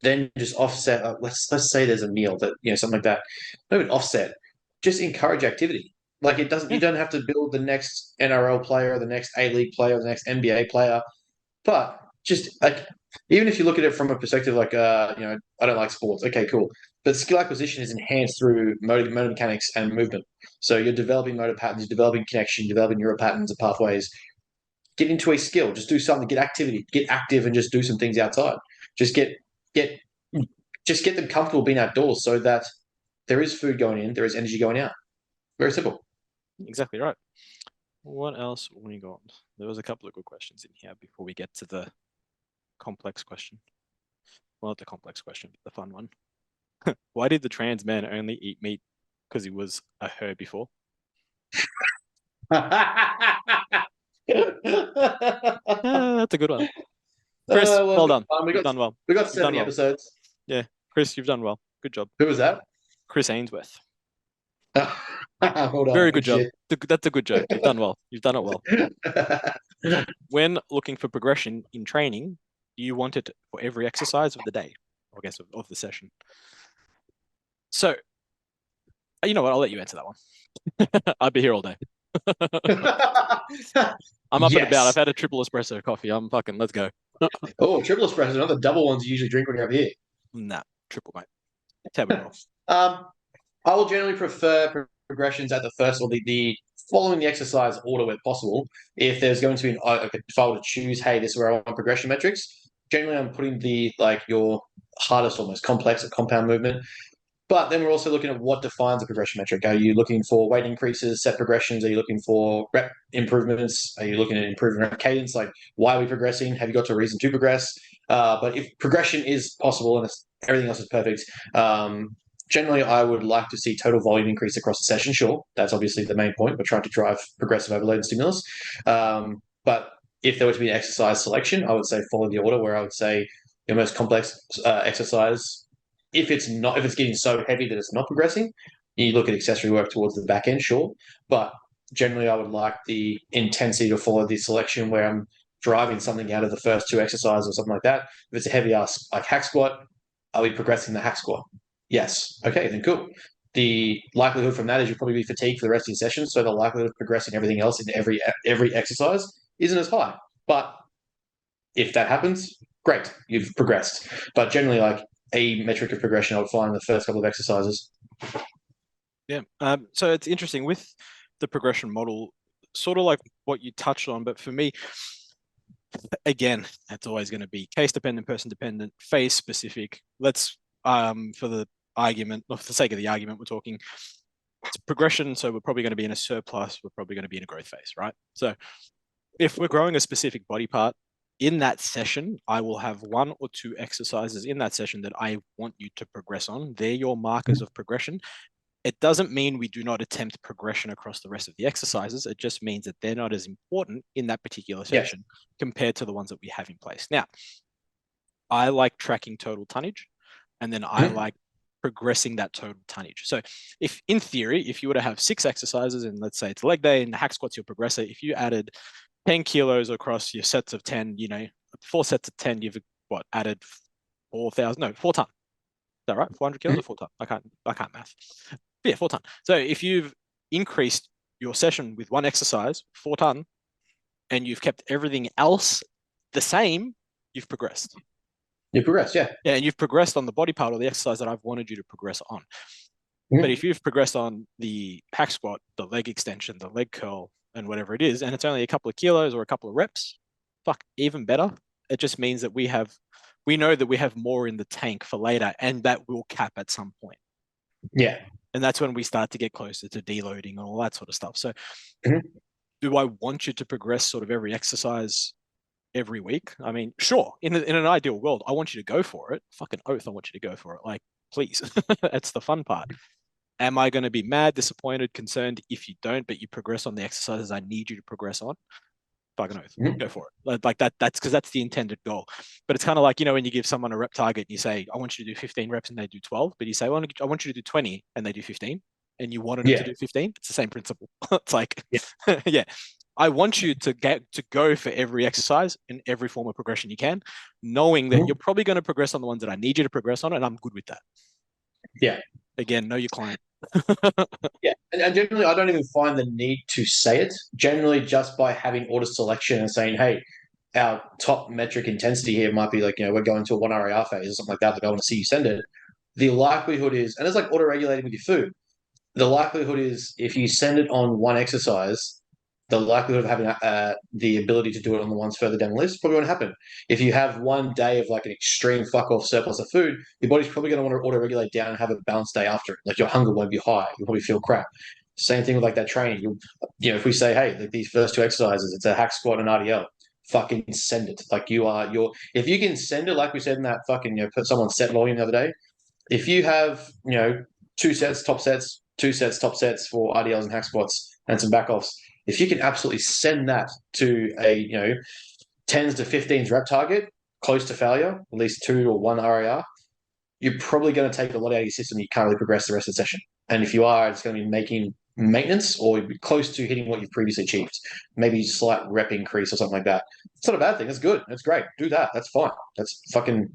then just offset. Let's say there's a meal that something like that. Not even offset. Just encourage activity. Like it doesn't. You don't have to build the next NRL player, the next A-League player, the next NBA player. But just like even if you look at it from a perspective like I don't like sports. Okay, cool. But skill acquisition is enhanced through motor mechanics and movement. So you're developing motor patterns, you're developing connection, developing neural patterns and pathways. Get into a skill. Just do something. Get activity. Get active and just do some things outside. Just get just get them comfortable being outdoors so that there is food going in, there is energy going out. Very simple. Exactly right. What else we got? There was a couple of good questions in here before we get to the complex question. Well, not the complex question, but the fun one. Why did the trans man only eat meat because he was a her before? That's a good one. Chris, well done. You've done well. We got 70 episodes. Yeah, Chris, you've done well. Good job. Who was that? Chris Ainsworth. Hold on. Very good job. That's a good joke. You've done well. You've done it well. When looking for progression in training, do you want it for every exercise of the day? I guess of the session. So, you know what? I'll let you answer that one. I'll be here all day. I'm up and about. I've had a triple espresso coffee. I'm fucking, let's go. Oh, triple espresso, not the double ones you usually drink when you're up here. Nah, triple, mate. Tell me more. I will generally prefer progressions at the first or the following the exercise order where possible. If there's going to be if I were to choose, hey, this is where I want progression metrics. Generally, I'm putting your hardest, almost complex or compound movement. But then we're also looking at what defines a progression metric. Are you looking for weight increases, set progressions? Are you looking for rep improvements? Are you looking at improving rep cadence? Like, why are we progressing? Have you got to a reason to progress? But if progression is possible and everything else is perfect, generally I would like to see total volume increase across the session. Sure, that's obviously the main point. We're trying to drive progressive overload and stimulus. But if there were to be an exercise selection, I would say follow the order where I would say your most complex exercise. If it's getting so heavy that it's not progressing, you look at accessory work towards the back end, sure. But generally, I would like the intensity to follow the selection where I'm driving something out of the first two exercises or something like that. If it's a heavy ass like hack squat, are we progressing the hack squat? Yes. Okay, then cool. The likelihood from that is you'll probably be fatigued for the rest of your session, so the likelihood of progressing everything else in every exercise isn't as high. But if that happens, great, you've progressed. But generally, like a metric of progression, I would find in the first couple of exercises. Yeah. So it's interesting with the progression model, sort of like what you touched on, but for me, again, that's always going to be case dependent, person dependent, phase specific. Let's for the argument, or for the sake of the argument, we're talking it's progression. So we're probably going to be in a surplus. We're probably going to be in a growth phase, right? So if we're growing a specific body part in that session, I will have one or two exercises in that session that I want you to progress on. They're your markers of progression. It doesn't mean we do not attempt progression across the rest of the exercises. It just means that they're not as important in that particular section compared to the ones that we have in place. Now, I like tracking total tonnage, and then I like progressing that total tonnage. So if in theory, if you were to have 6 exercises and let's say it's leg day and the hack squats, your progressor, if you added 10 kilos across your sets of 10, 4 sets of 10, you've added 4,000, no, 4 ton. Is that right? 400 kilos or 4 ton? I can't math. But yeah, 4 ton. So if you've increased your session with one exercise, 4 ton, and you've kept everything else the same, you've progressed. You progress, yeah. Yeah, and you've progressed on the body part or the exercise that I've wanted you to progress on. But if you've progressed on the hack squat, the leg extension, the leg curl, and whatever it is, and it's only a couple of kilos or a couple of reps, fuck, even better. It just means that we know that we have more in the tank for later, and that will cap at some point. Yeah. And that's when we start to get closer to deloading and all that sort of stuff. So do I want you to progress sort of every exercise every week? I mean, sure, in an ideal world, I want you to go for it. Fucking oath, I want you to go for it. Like, please. That's the fun part. Am I going to be mad, disappointed, concerned if you don't, but you progress on the exercises I need you to progress on? Fucking oath, go for it. Like that's because that's the intended goal. But it's kind of like, when you give someone a rep target, you say, I want you to do 15 reps and they do 12, but you say, well, I want you to do 20 and they do 15, and you wanted them to do 15. It's the same principle. It's like, yeah. I want you to go for every exercise in every form of progression you can, knowing that you're probably going to progress on the ones that I need you to progress on, and I'm good with that. Yeah. Again, know your client. Yeah, and generally, I don't even find the need to say it. Generally, just by having auto selection and saying, "Hey, our top metric intensity here might be like, we're going to a 1 RAR phase or something like that. Like, I want to see you send it." The likelihood is, and it's like auto regulating with your food. The likelihood is, if you send it on one exercise, the likelihood of having the ability to do it on the ones further down the list probably won't happen. If you have one day of like an extreme fuck off surplus of food, your body's probably going to want to auto regulate down and have a balanced day after it. Like your hunger won't be high. You'll probably feel crap. Same thing with like that training. If we say, hey, like these first 2 exercises, it's a hack squat and RDL. Fucking send it. Like if you can send it, like we said in that fucking, put someone's set volume the other day. If you have, 2 sets, top sets, 2 sets, top sets for RDLs and hack squats and some back offs, if you can absolutely send that to a 10s to 15s rep target, close to failure, at least 2 or 1 RAR, you're probably going to take a lot out of your system. You can't really progress the rest of the session. And if you are, it's going to be making maintenance or be close to hitting what you've previously achieved. Maybe slight rep increase or something like that. It's not a bad thing. It's good. It's great. Do that. That's fine. That's fucking.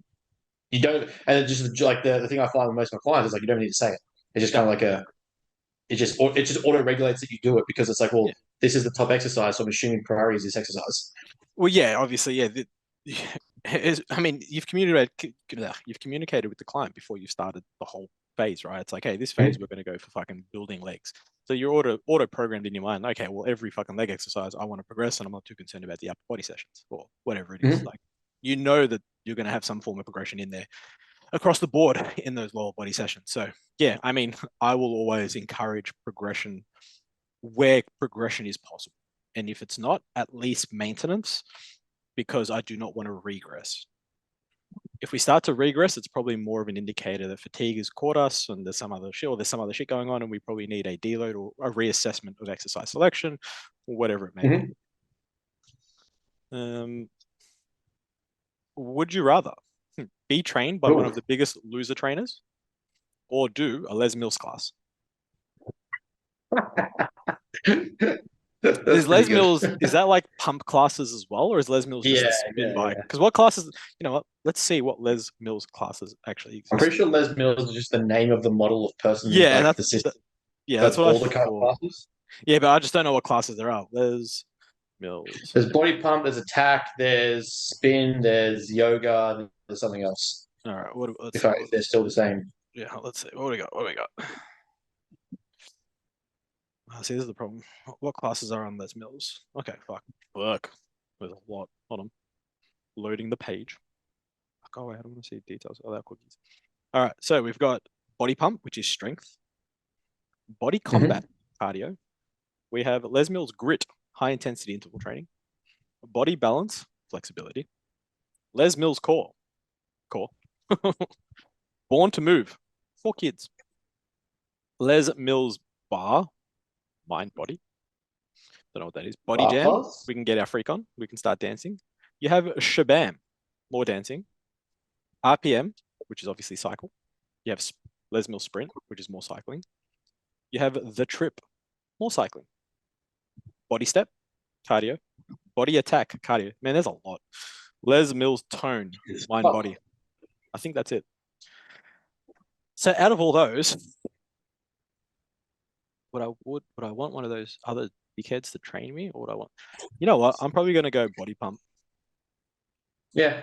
You don't. And it just like the thing I find with most of my clients is like you don't need to say it. It's just kind of like it just auto regulates that you do it because it's like, well, this is the top exercise, so I'm assuming priority is this exercise. Well, yeah, obviously, yeah. I mean, you've communicated with the client before you started the whole phase, right? It's like, hey, this phase we're going to go for fucking building legs. So you're auto programmed in your mind. Okay, well, every fucking leg exercise I want to progress, and I'm not too concerned about the upper body sessions or whatever it is. Like, that you're going to have some form of progression in there across the board in those lower body sessions. So yeah, I mean, I will always encourage progression where progression is possible. And if it's not, at least maintenance, because I do not want to regress. If we start to regress, it's probably more of an indicator that fatigue has caught us and there's some other shit going on, and we probably need a deload or a reassessment of exercise selection or whatever it may be. Would you rather be trained by one of the biggest loser trainers or do a Les Mills class? Is Les Mills, is that like pump classes as well, or is Les Mills just a spin bike? Because what classes, let's see what Les Mills classes actually exist. I'm pretty sure Les Mills is just the name of the model of person. Yeah, and that's the system. That's what all the kind of classes. Yeah, but I just don't know what classes there are. Les Mills. There's body pump, there's attack, there's spin, there's yoga, there's something else. All right, if they're still the same. Yeah, let's see. What do we got? See, this is the problem. What classes are on Les Mills? Okay, fuck. Work. There's a lot on them. Loading the page. Go away. I don't want to see details. Oh, they're cookies. All right, so we've got body pump, which is strength. Body combat, cardio. We have Les Mills grit, high intensity interval training. Body balance, flexibility. Les Mills core. Born to move, 4 kids. Les Mills bar, mind body. Don't know what that is. Body Bar jam. class? We can get our freak on. We can start dancing. You have Shabam, more dancing. RPM, which is obviously cycle. You have Les Mills sprint, which is more cycling. You have the trip, more cycling. Body step, cardio. Body attack, cardio. Man, there's a lot. Les Mills tone, mind body. I think that's it. So out of all those, would I want one of those other dickheads to train me, or would I want? You know what? I'm probably gonna go body pump. Yeah.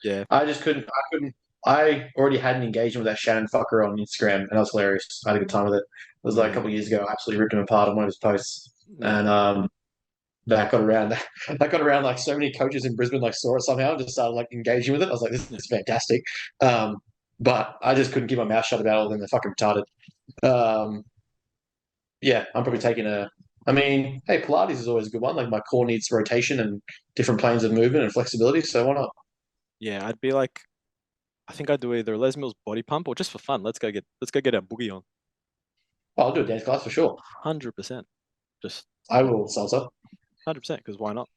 Yeah. I just couldn't. I couldn't. I already had an engagement with that Shannon fucker on Instagram, and that was hilarious. I had a good time with it. It was like a couple of years ago. I absolutely ripped him apart on one of his posts, Yeah. and that got around. That got around. Like so many coaches in Brisbane like saw it somehow and just started like engaging with it. I was like, this is fantastic. But I just couldn't keep my mouth shut about it. And they're fucking retarded. Yeah, I'm probably taking a. I mean, hey, Pilates is always a good one. Like my core needs rotation and different planes of movement and flexibility. So why not? Yeah, I'd be like, I think I'd do either Les Mills body pump or just for fun. Let's go get a boogie on. Oh, I'll do a dance class for sure. 100%. Just I will salsa. 100%, because why not?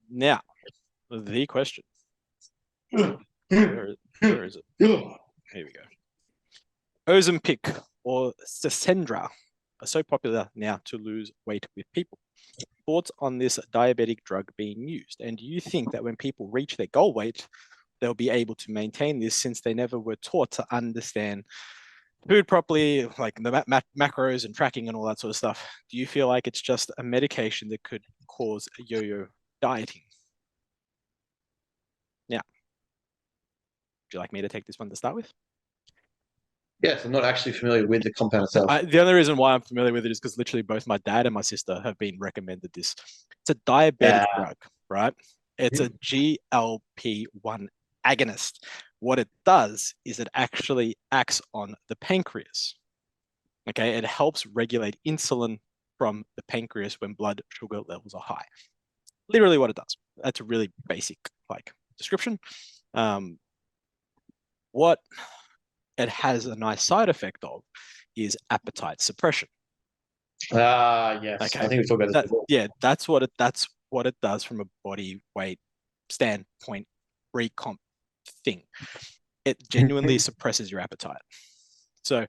Now, the question. Where is it? Here we go. Ozempic or Saxenda are so popular now to lose weight with people. Thoughts on this diabetic drug being used? And do you think that when people reach their goal weight, they'll be able to maintain this, since they never were taught to understand food properly, like the macros and tracking and all that sort of stuff? Do you feel like it's just a medication that could cause yo-yo dieting? Now, would you like me to take this one to start with? Yes, I'm not actually familiar with the compound itself. The only reason why I'm familiar with it is because literally both my dad and my sister have been recommended this. It's a diabetic drug, right? It's a GLP-1 agonist. What it does is it actually acts on the pancreas. Okay, it helps regulate insulin from the pancreas when blood sugar levels are high. Literally what it does. That's a really basic like description. What it has a nice side effect of is appetite suppression. Yes. Okay. I think we've talked about this before. Yeah, that's what it does from a body weight standpoint, recomp thing. It genuinely suppresses your appetite. So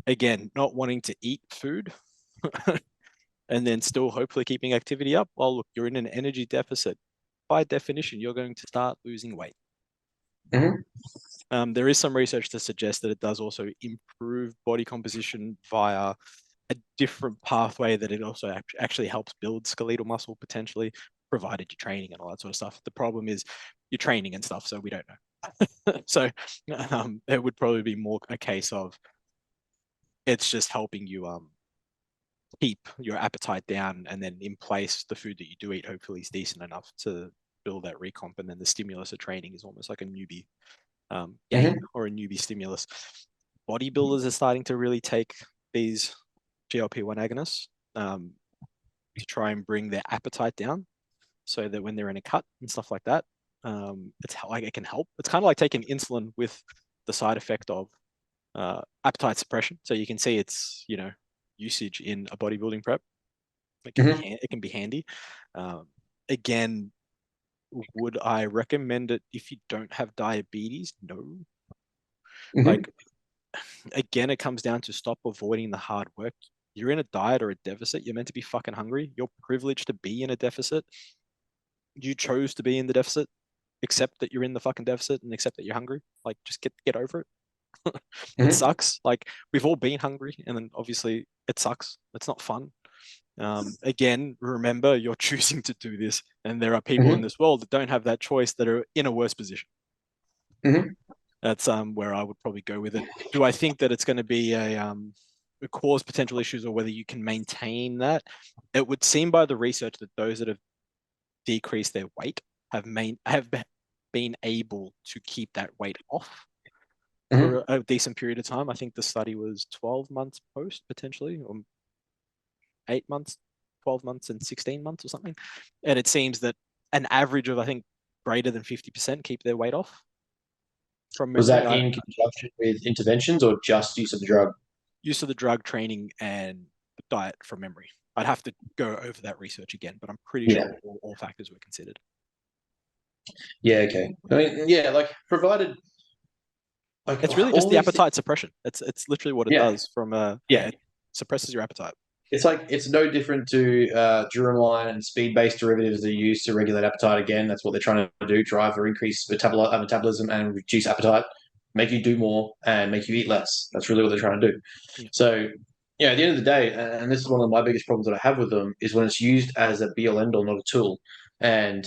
again, not wanting to eat food and then still hopefully keeping activity up. Well, look, you're in an energy deficit. By definition, you're going to start losing weight. There is some research to suggest that it does also improve body composition via a different pathway, that it also actually helps build skeletal muscle potentially, provided you're training and all that sort of stuff. The problem is you're training and stuff, so we don't know. So it would probably be more a case of it's just helping you keep your appetite down, and then in place the food that you do eat hopefully is decent enough to build that recomp, and then the stimulus of training is almost like a newbie gain or a newbie stimulus. Bodybuilders are starting to really take these GLP-1 agonists to try and bring their appetite down, so that when they're in a cut and stuff like that, it's like it can help. It's kind of like taking insulin with the side effect of appetite suppression. So you can see its usage in a bodybuilding prep. It can be handy. Again, would I recommend it if you don't have diabetes? No. Like, again, it comes down to stop avoiding the hard work. You're in a diet or a deficit. You're meant to be fucking hungry. You're privileged to be in a deficit. You chose to be in the deficit. Accept that you're in the fucking deficit and accept that you're hungry. Like, just get over it. It sucks. Like, we've all been hungry, and then obviously it sucks. It's not fun. Again, remember, you're choosing to do this, and there are people in this world that don't have that choice, that are in a worse position. That's where I would probably go with it. Do I think that it's going to be a cause potential issues, or whether you can maintain that? It would seem by the research that those that have decreased their weight have been able to keep that weight off for a decent period of time. I think the study was 12 months post, potentially, or 8 months, 12 months and 16 months or something. And it seems that an average of, I think, greater than 50% keep their weight off. from Was memory, that in conjunction with interventions or just use of the drug? use of the drug, training, and diet from memory. I'd have to go over that research again, but I'm pretty Yeah. sure all factors were considered. Yeah, okay. I mean, yeah, like provided like It's really just all the these things, appetite suppression. It's literally what it yeah, does from yeah. it suppresses your appetite. It's like it's no different to duromine and speed-based derivatives that are used to regulate appetite. Again, that's what they're trying to do: drive or increase metabolism and reduce appetite, make you do more and make you eat less. That's really what they're trying to do. Yeah. So, yeah, at the end of the day, and this is one of my biggest problems that I have with them, is when it's used as a be all end all, not a tool. And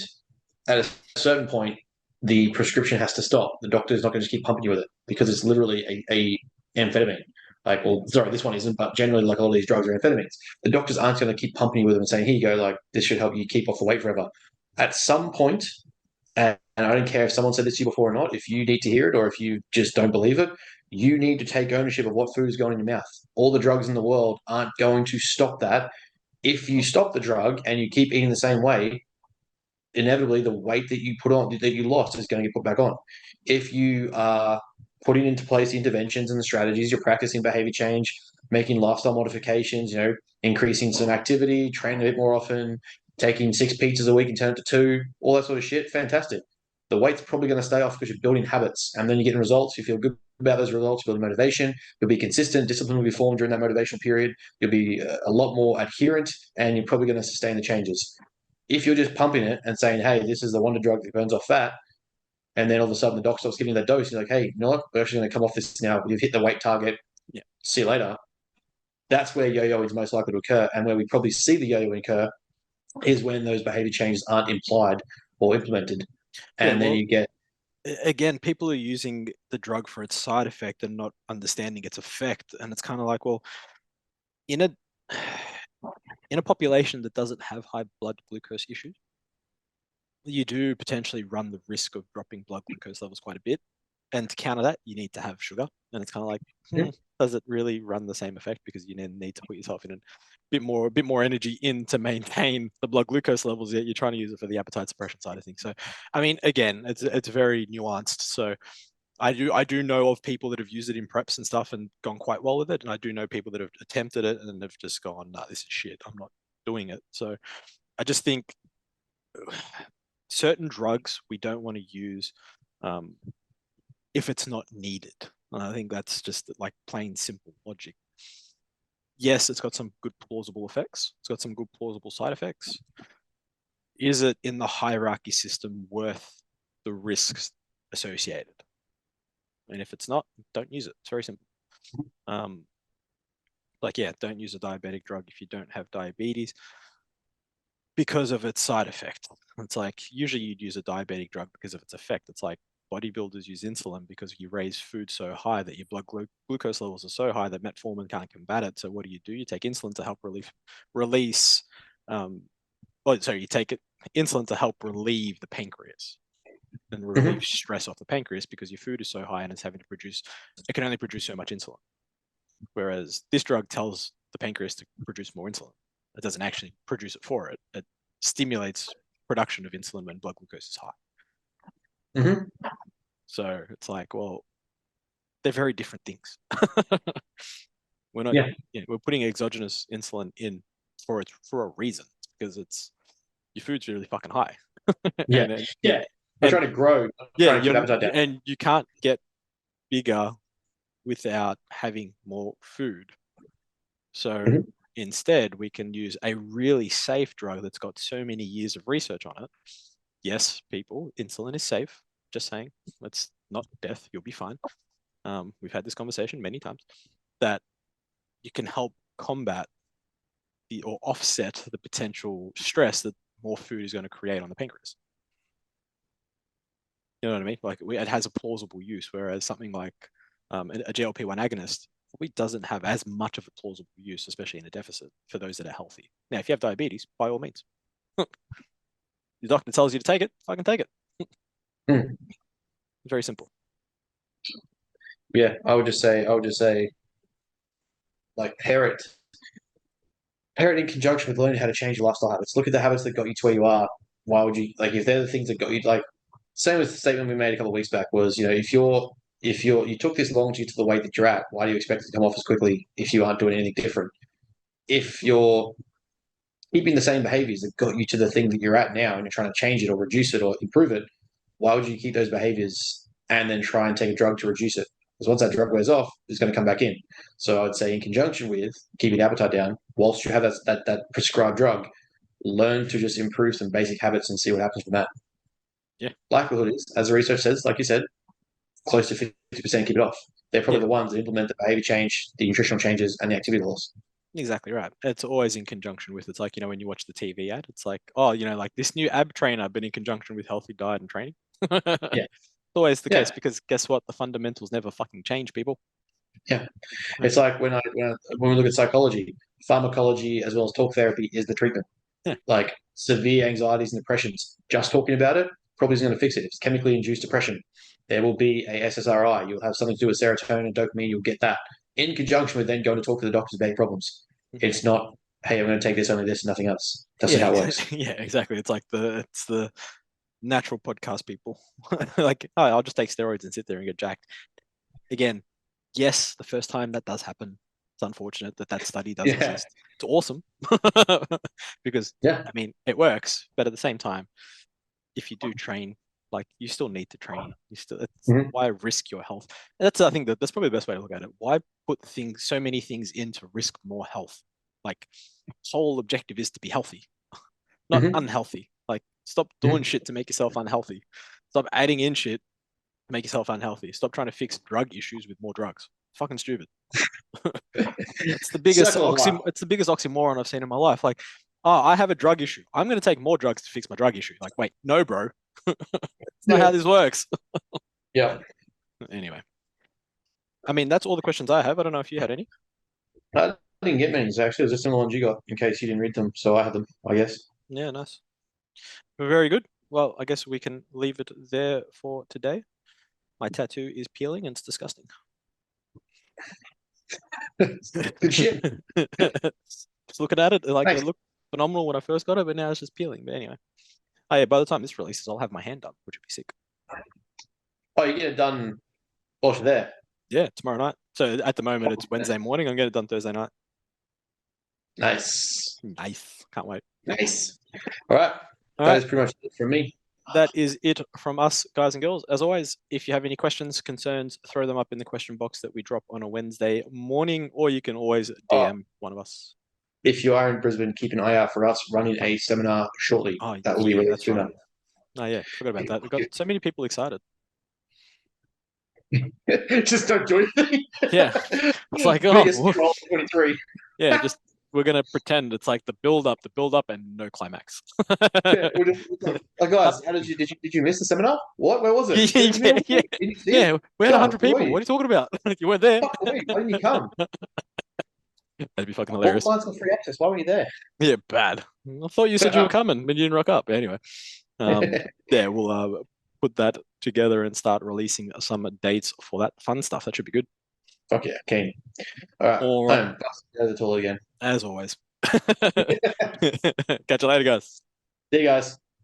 at a certain point, the prescription has to stop. The doctor is not going to just keep pumping you with it because it's literally a amphetamine. Like, well, sorry, this one isn't, but generally, like all these drugs are amphetamines. The doctors aren't going to keep pumping you with them and saying, "Here you go, like this should help you keep off the weight forever." At some point, and I don't care if someone said this to you before or not, if you need to hear it or if you just don't believe it, you need to take ownership of what food is going in your mouth. All the drugs in the world aren't going to stop that. If you stop the drug and you keep eating the same way, inevitably the weight that you put on that you lost is going to get put back on. If you are putting into place the interventions and the strategies, you're practicing behavior change, making lifestyle modifications, increasing some activity, training a bit more often, taking 6 pizzas a week and turn it to 2, all that sort of shit, fantastic. The weight's probably going to stay off because you're building habits and then you're getting results. You feel good about those results, you build motivation, you'll be consistent, discipline will be formed during that motivational period, you'll be a lot more adherent, and you're probably going to sustain the changes. If you're just pumping it and saying, "Hey, this is the wonder drug that burns off fat," and then all of a sudden the doc stops giving you that dose, you're like, "Hey, you know what? We're actually going to come off this now. You've hit the weight target. Yeah. See you later." That's where yo-yo is most likely to occur, and where we probably see the yo-yo occur is when those behavior changes aren't implied or implemented, and then you get again, people are using the drug for its side effect and not understanding its effect, and it's kind of like, well, in a in a population that doesn't have high blood glucose issues, you do potentially run the risk of dropping blood glucose levels quite a bit. And to counter that, you need to have sugar. And it's kind of like, does it really run the same effect? Because you then need to put yourself in a bit more energy in to maintain the blood glucose levels. Yet you're trying to use it for the appetite suppression side of things. So, I mean, again, it's very nuanced. So, I do know of people that have used it in preps and stuff and gone quite well with it, and I do know people that have attempted it and have just gone, "Nah, this is shit. I'm not doing it." So, I just think certain drugs we don't want to use if it's not needed. And I think that's just like plain simple logic. Yes, it's got some good plausible effects. It's got some good plausible side effects. Is it in the hierarchy system worth the risks associated? And if it's not, don't use it. It's very simple. Don't use a diabetic drug if you don't have diabetes because of its side effect. It's like usually you'd use a diabetic drug because of its effect. It's like bodybuilders use insulin because you raise food so high that your blood glucose levels are so high that metformin can't combat it. So what do? You take insulin to help release. You take insulin to help relieve the pancreas and relieve stress off the pancreas because your food is so high and it's having to produce. It can only produce so much insulin. Whereas this drug tells the pancreas to produce more insulin. It doesn't actually produce it for it. It stimulates production of insulin when blood glucose is high. So it's like, well, they're very different things. We're not. Yeah. We're putting exogenous insulin in for a reason. It's because it's your food's really fucking high. We're trying to grow. And you can't get bigger without having more food. So instead, we can use a really safe drug that's got so many years of research on it. Yes, people, insulin is safe. Just saying, it's not death. You'll be fine. We've had this conversation many times that you can help combat or offset the potential stress that more food is going to create on the pancreas. You know what I mean? Like it has a plausible use, whereas something like a GLP-1 agonist probably doesn't have as much of a plausible use, especially in a deficit for those that are healthy. Now, if you have diabetes, by all means, your doctor tells you to take it, fucking take it. Very simple. Yeah, I would just say, like pair it in conjunction with learning how to change your lifestyle habits. Look at the habits that got you to where you are. Why would you if they're the things that got you same as the statement we made a couple of weeks back was, you took this long to get to the weight that you're at, why do you expect it to come off as quickly if you aren't doing anything different? If you're keeping the same behaviors that got you to the thing that you're at now and you're trying to change it or reduce it or improve it, why would you keep those behaviors and then try and take a drug to reduce it? Because once that drug wears off, it's going to come back in. So I'd say in conjunction with keeping the appetite down, whilst you have that prescribed drug, learn to just improve some basic habits and see what happens from that. Yeah. Likelihood is, as the research says, like you said, close to 50% keep it off. They're probably the ones that implement the behavior change, the nutritional changes, and the activity loss. Exactly right. It's always in conjunction with, it's like, when you watch the TV ad, it's like, oh, like this new ab trainer, but in conjunction with healthy diet and training. Yeah. It's always the case, because guess what? The fundamentals never fucking change, people. Yeah. It's like when we look at psychology, pharmacology as well as talk therapy is the treatment. Yeah. Like severe anxieties and depressions, just talking about it probably isn't going to fix it. If it's chemically induced depression, there will be a SSRI. You'll have something to do with serotonin and dopamine. You'll get that in conjunction with then going to talk to the doctors about your problems. It's not, hey, I'm going to take this, only this, nothing else. That's not how it works. Yeah, exactly. It's like it's the natural podcast people. Like, oh, I'll just take steroids and sit there and get jacked. Again, yes, the first time that does happen, it's unfortunate that study does exist. It's awesome because it works. But at the same time, if you do train, like, you still need to train. Why risk your health? And I think that's probably the best way to look at it. Why put so many things in to risk more health? Like, whole objective is to be healthy, not unhealthy. Like, stop doing shit to make yourself unhealthy. Stop adding in shit to make yourself unhealthy. Stop trying to fix drug issues with more drugs. Fucking stupid. It's the biggest it's the biggest oxymoron I've seen in my life. Like, oh, I have a drug issue, I'm going to take more drugs to fix my drug issue. Like, wait, no, bro. That's not how this works. Yeah. Anyway, I mean, that's all the questions I have. I don't know if you had any. I didn't get many, actually. It was just similar ones you got, in case you didn't read them. So I had them, I guess. Yeah, nice. Very good. Well, I guess we can leave it there for today. My tattoo is peeling and it's disgusting. Good shit. Just looking at it, like, it looked phenomenal when I first got it, but now it's just peeling. But anyway. Oh yeah, by the time this releases, I'll have my hand done, which would be sick. Oh, you get it done whilst you're there? Yeah, tomorrow night. So at the moment, it's Wednesday morning. I'm getting it done Thursday night. Nice. Can't wait. Nice. All right. That is pretty much it from me. That is it from us, guys and girls. As always, if you have any questions, concerns, throw them up in the question box that we drop on a Wednesday morning, or you can always DM one of us. If you are in Brisbane, keep an eye out for us running a seminar shortly. That will be released sooner. Right. Oh yeah, forgot about that. We've got so many people excited. Just don't do anything. Yeah. It's like, 23. Yeah, just we're gonna pretend it's like the build up, and no climax. Guys, how did you miss the seminar? What? Where was it? Yeah, we had 100 people. What are you talking about? You weren't there. Why didn't you come? That'd be fucking hilarious. All got free access. Why were you there? Yeah, bad. I thought you said you were coming, but you didn't rock up. Anyway, yeah, we'll put that together and start releasing some dates for that fun stuff. That should be good. Fuck yeah, keen. All right. I'm busting the toilet again. As always. Catch you later, guys. See you guys.